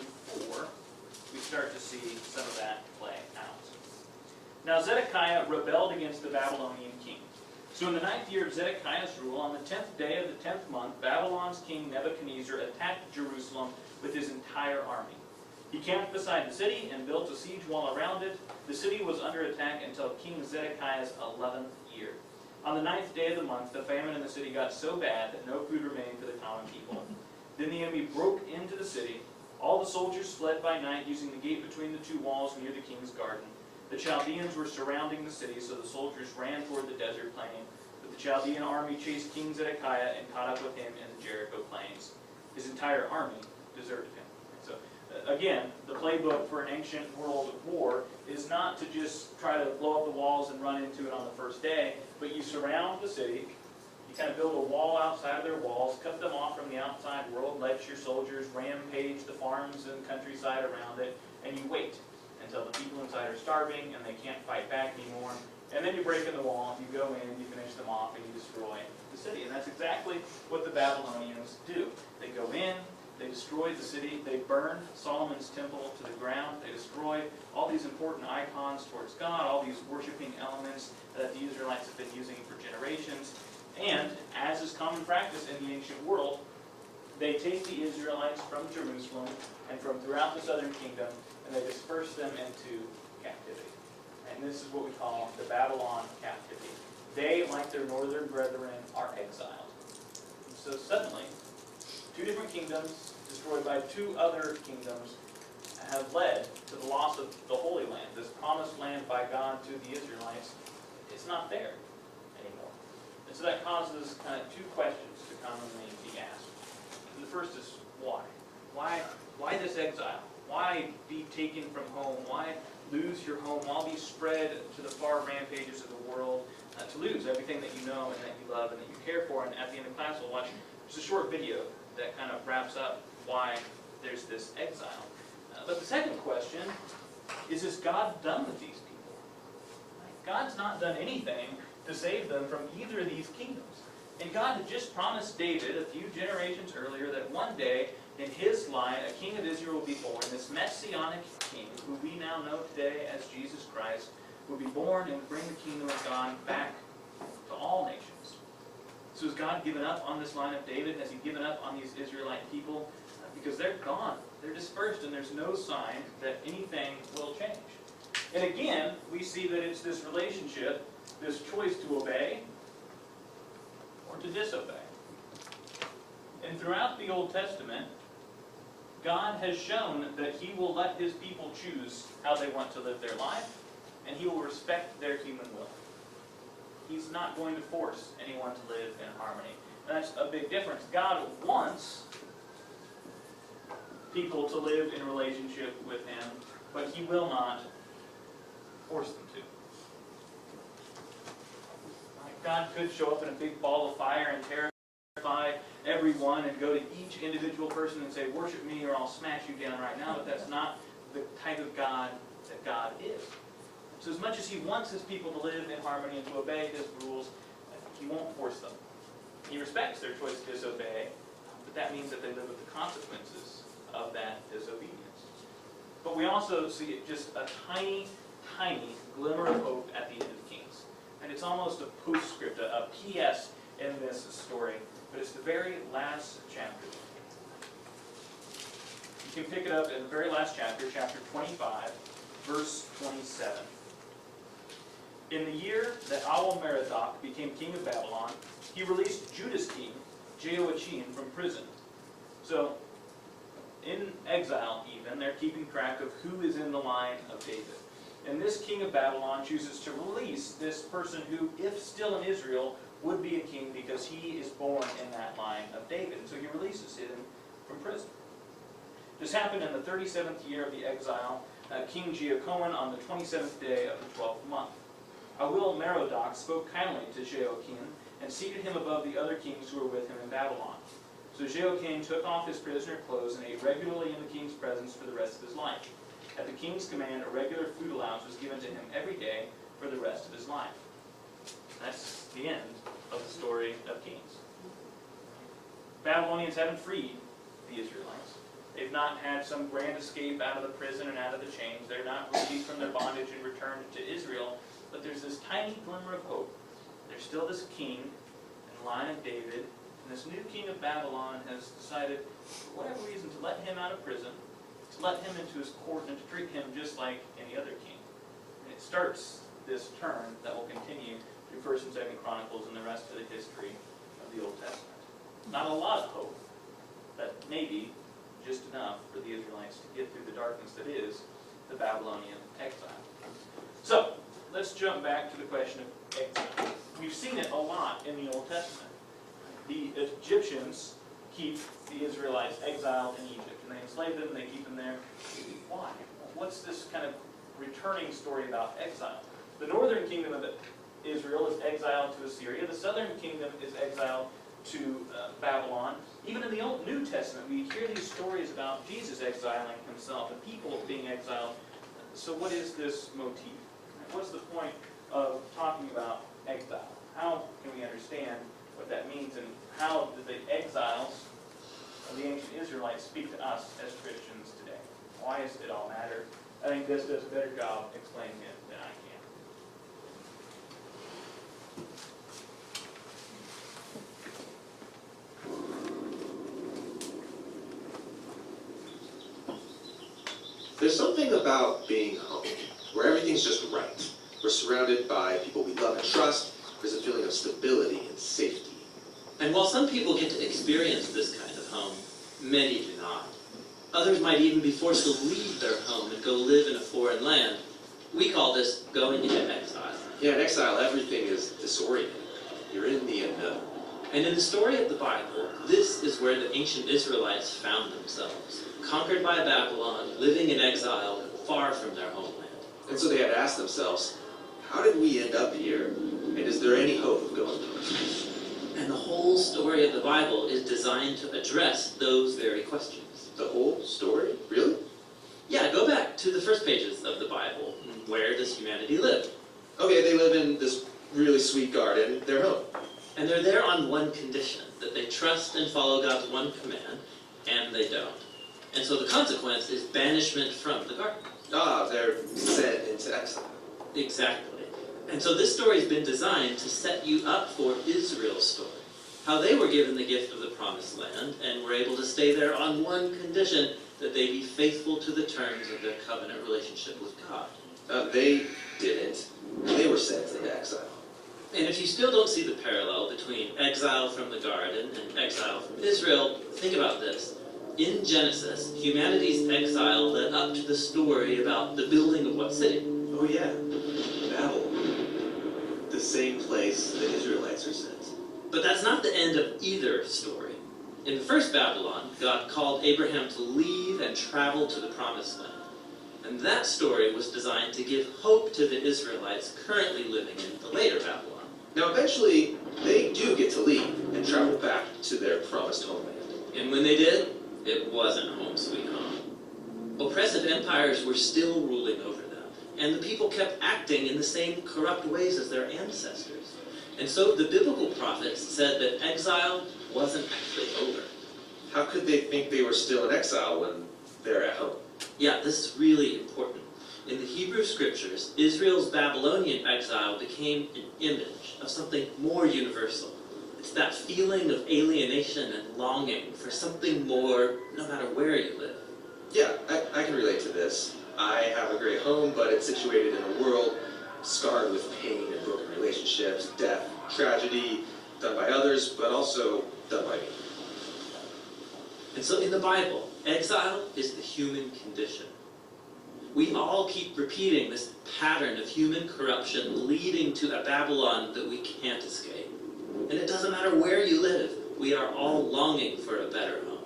4, we start to see some of that play out. Now Zedekiah rebelled against the Babylonian king. So in the 9th year of Zedekiah's rule, on the 10th day of the 10th month, Babylon's king Nebuchadnezzar attacked Jerusalem with his entire army. He camped beside the city and built a siege wall around it. The city was under attack until King Zedekiah's 11th year. On the 9th day of the month, the famine in the city got so bad that no food remained for the common people. Then the enemy broke into the city. All the soldiers fled by night using the gate between the two walls near the king's garden. The Chaldeans were surrounding the city, so the soldiers ran toward the desert plain. But the Chaldean army chased King Zedekiah and caught up with him in the Jericho plains. His entire army deserted him. So, again, the playbook for an ancient world war is not to just try to blow up the walls and run into it on the first day, but you surround the city, you kind of build a wall outside of their walls, cut them off from the outside world, let your soldiers rampage the farms and countryside around it, and you wait until the people inside are starving and they can't fight back anymore. And then you break in the wall, you go in, you finish them off, and you destroy the city. And that's exactly what the Babylonians do. They go in, they destroy the city, they burn Solomon's temple to the ground, they destroy all these important icons towards God, all these worshiping elements that the Israelites have been using for generations. And, as is common practice in the ancient world, they take the Israelites from Jerusalem and from throughout the southern kingdom, and they disperse them into captivity. And this is what we call the Babylon captivity. They, like their northern brethren, are exiled. And so suddenly, two different kingdoms, destroyed by two other kingdoms, have led to the loss of the Holy Land. This promised land by God to the Israelites is not there anymore. And so that causes kind of two questions to commonly be asked. The first is why? Why this exile? Why be taken from home? Why lose your home? Why be spread to the far rampages of the world? To lose everything that you know and that you love and that you care for. And at the end of class we'll watch just a short video that kind of wraps up why there's this exile. But the second question is God done with these people? God's not done anything to save them from either of these kingdoms. And God had just promised David a few generations earlier that one day in his line a king of Israel will be born. This messianic king, who we now know today as Jesus Christ, will be born and bring the kingdom of God back to all nations. So has God given up on this line of David? Has he given up on these Israelite people? Because they're gone. They're dispersed, and there's no sign that anything will change. And again, we see that it's this relationship, this choice to obey or to disobey. And throughout the Old Testament, God has shown that he will let his people choose how they want to live their life, and he will respect their human will. He's not going to force anyone to live in harmony. And that's a big difference. God wants people to live in relationship with him, but he will not force them to. God could show up in a big ball of fire and terrify everyone and go to each individual person and say, worship me or I'll smash you down right now, but that's not the type of God that God is. So as much as he wants his people to live in harmony and to obey his rules, he won't force them. He respects their choice to disobey, but that means that they live with the consequences of that disobedience. But we also see just a tiny, tiny glimmer of hope at the end of Kings. And it's almost a postscript, a PS in this story, but it's the very last chapter. You can pick it up in the very last chapter, chapter 25, verse 27. In the year that Awel-Merodach became king of Babylon, he released Judah's king, Jehoiachin, from prison. So, in exile even, they're keeping track of who is in the line of David. And this king of Babylon chooses to release this person who, if still in Israel, would be a king because he is born in that line of David. And so he releases him from prison. This happened in the 37th year of the exile, King Jehoiakim on the 27th day of the 12th month. Awel-Merodach spoke kindly to Jehoiakim and seated him above the other kings who were with him in Babylon. So Jehoiakim took off his prisoner clothes and ate regularly in the king's presence for the rest of his life. At the king's command, a regular food allowance was given to him every day for the rest of his life. That's the end of the story of Kings. Babylonians haven't freed the Israelites. They've not had some grand escape out of the prison and out of the chains. They're not released from their bondage and returned to Israel. But there's this tiny glimmer of hope. There's still this king in the line of David, and this new king of Babylon has decided, for whatever reason, to let him out of prison, to let him into his court, and to treat him just like any other king. And it starts this turn that will continue through 1st and 2nd Chronicles and the rest of the history of the Old Testament. Not a lot of hope, but maybe just enough for the Israelites to get through the darkness that is the Babylonian exile. So, let's jump back to the question of exile. We've seen it a lot in the Old Testament. The Egyptians keep the Israelites exiled in Egypt, and they enslave them, and they keep them there. Why? What's this kind of returning story about exile? The northern kingdom of Israel is exiled to Assyria. The southern kingdom is exiled to Babylon. Even in the Old New Testament, we hear these stories about Jesus exiling himself and people being exiled. So what is this motif? What's the point of talking about exile? How can we understand what that means, and how do the exiles of the ancient Israelites speak to us as Christians today? Why does it all matter? I think this does a better job explaining it than I can. There's something about being home, where everything's just right. We're surrounded by people we love and trust. There's a feeling of stability and safety. And while some people get to experience this kind of home, many do not. Others might even be forced to leave their home and go live in a foreign land. We call this going into exile. Yeah, in exile, everything is disoriented. You're in the unknown. And in the story of the Bible, this is where the ancient Israelites found themselves, conquered by Babylon, living in exile, far from their homeland. And so they had asked themselves, how did we end up here? And is there any hope of going home? And the whole story of the Bible is designed to address those very questions. The whole story? Really? Yeah, go back to the first pages of the Bible. Where does humanity live? Okay, they live in this really sweet garden. They're home. And they're there on one condition, that they trust and follow God's one command, and they don't. And so the consequence is banishment from the garden. Ah, they're sent into exile. Exactly. And so this story has been designed to set you up for Israel's story. How they were given the gift of the promised land and were able to stay there on one condition, that they be faithful to the terms of their covenant relationship with God. They didn't. They were sent into exile. And if you still don't see the parallel between exile from the garden and exile from Israel, think about this. In Genesis, humanity's exile led up to the story about the building of what city? Oh yeah, Babylon. The same place the Israelites are sent. But that's not the end of either story. In the first Babylon, God called Abraham to leave and travel to the promised land. And that story was designed to give hope to the Israelites currently living in the later Babylon. Now eventually, they do get to leave and travel back to their promised homeland. And when they did, it wasn't home sweet home. Oppressive empires were still ruling over them, and the people kept acting in the same corrupt ways as their ancestors. And so the biblical prophets said that exile wasn't actually over. How could they think they were still in exile when they're at home? Yeah, this is really important. In the Hebrew scriptures, Israel's Babylonian exile became an image of something more universal. It's that feeling of alienation and longing for something more, no matter where you live. Yeah, I can relate to this. I have a great home, but it's situated in a world scarred with pain and broken relationships, death, tragedy, done by others, but also done by me. And so in the Bible, exile is the human condition. We all keep repeating this pattern of human corruption leading to a Babylon that we can't escape. And it doesn't matter where you live, we are all longing for a better home.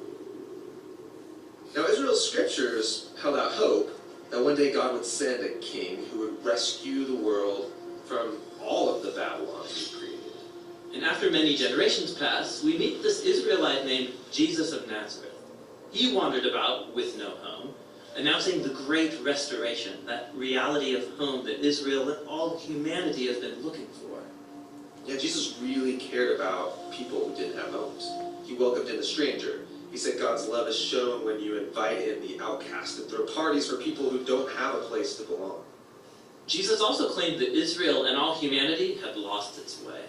Now Israel's scriptures held out hope that one day God would send a king who would rescue the world from all of the Babylons he created. And after many generations pass, we meet this Israelite named Jesus of Nazareth. He wandered about with no home, announcing the great restoration, that reality of home that Israel and all humanity has been looking for. Yeah, Jesus really cared about people who didn't have homes. He welcomed in the stranger. He said God's love is shown when you invite in the outcast and throw parties for people who don't have a place to belong. Jesus also claimed that Israel and all humanity had lost its way,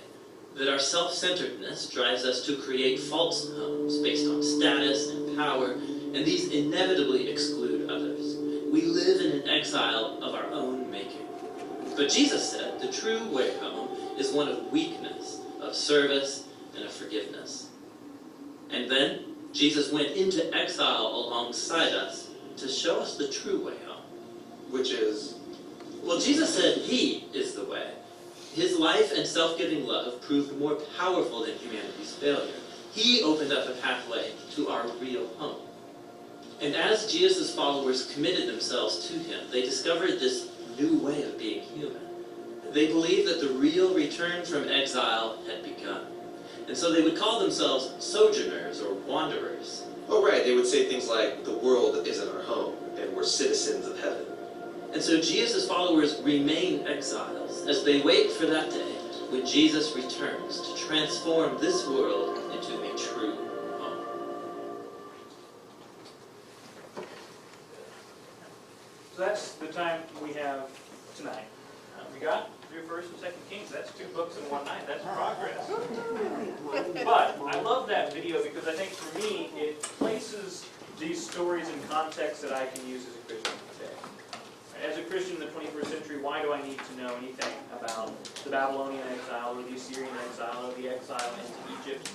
that our self-centeredness drives us to create false homes based on status and power, and these inevitably exclude others. We live in an exile of our own making. But Jesus said the true way home is one of weakness, of service, and of forgiveness. And then Jesus went into exile alongside us to show us the true way home. Which is, Well, Jesus said He is the way. His life and self-giving love proved more powerful than humanity's failure. He opened up a pathway to our real home. And as Jesus' followers committed themselves to Him, they discovered this new way of being human. They believed that the real return from exile had begun. And so they would call themselves sojourners or wanderers. oh right, they would say things like, the world isn't our home, and we're citizens of heaven. And so Jesus' followers remain exiles as they wait for that day when Jesus returns to transform this world into a true home. So that's the time we have tonight. We got through 1st and 2nd Kings. That's 2 books in one night. That's progress. But I love that video because I think for me, it places these stories in context that I can use as a Christian today. As a Christian in the 21st century, why do I need to know anything about the Babylonian exile or the Assyrian exile or the exile into Egypt?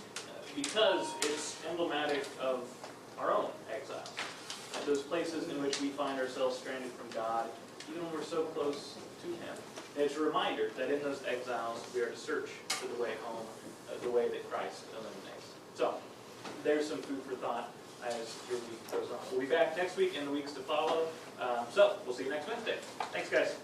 Because it's emblematic of our own exiles. Those places in which we find ourselves stranded from God, even when we're so close to Him. And it's a reminder that in those exiles, we are to search for the way home, the way that Christ illuminates. So, there's some food for thought as your week goes on. We'll be back next week and the weeks to follow. So, we'll see you next Wednesday. Thanks, guys.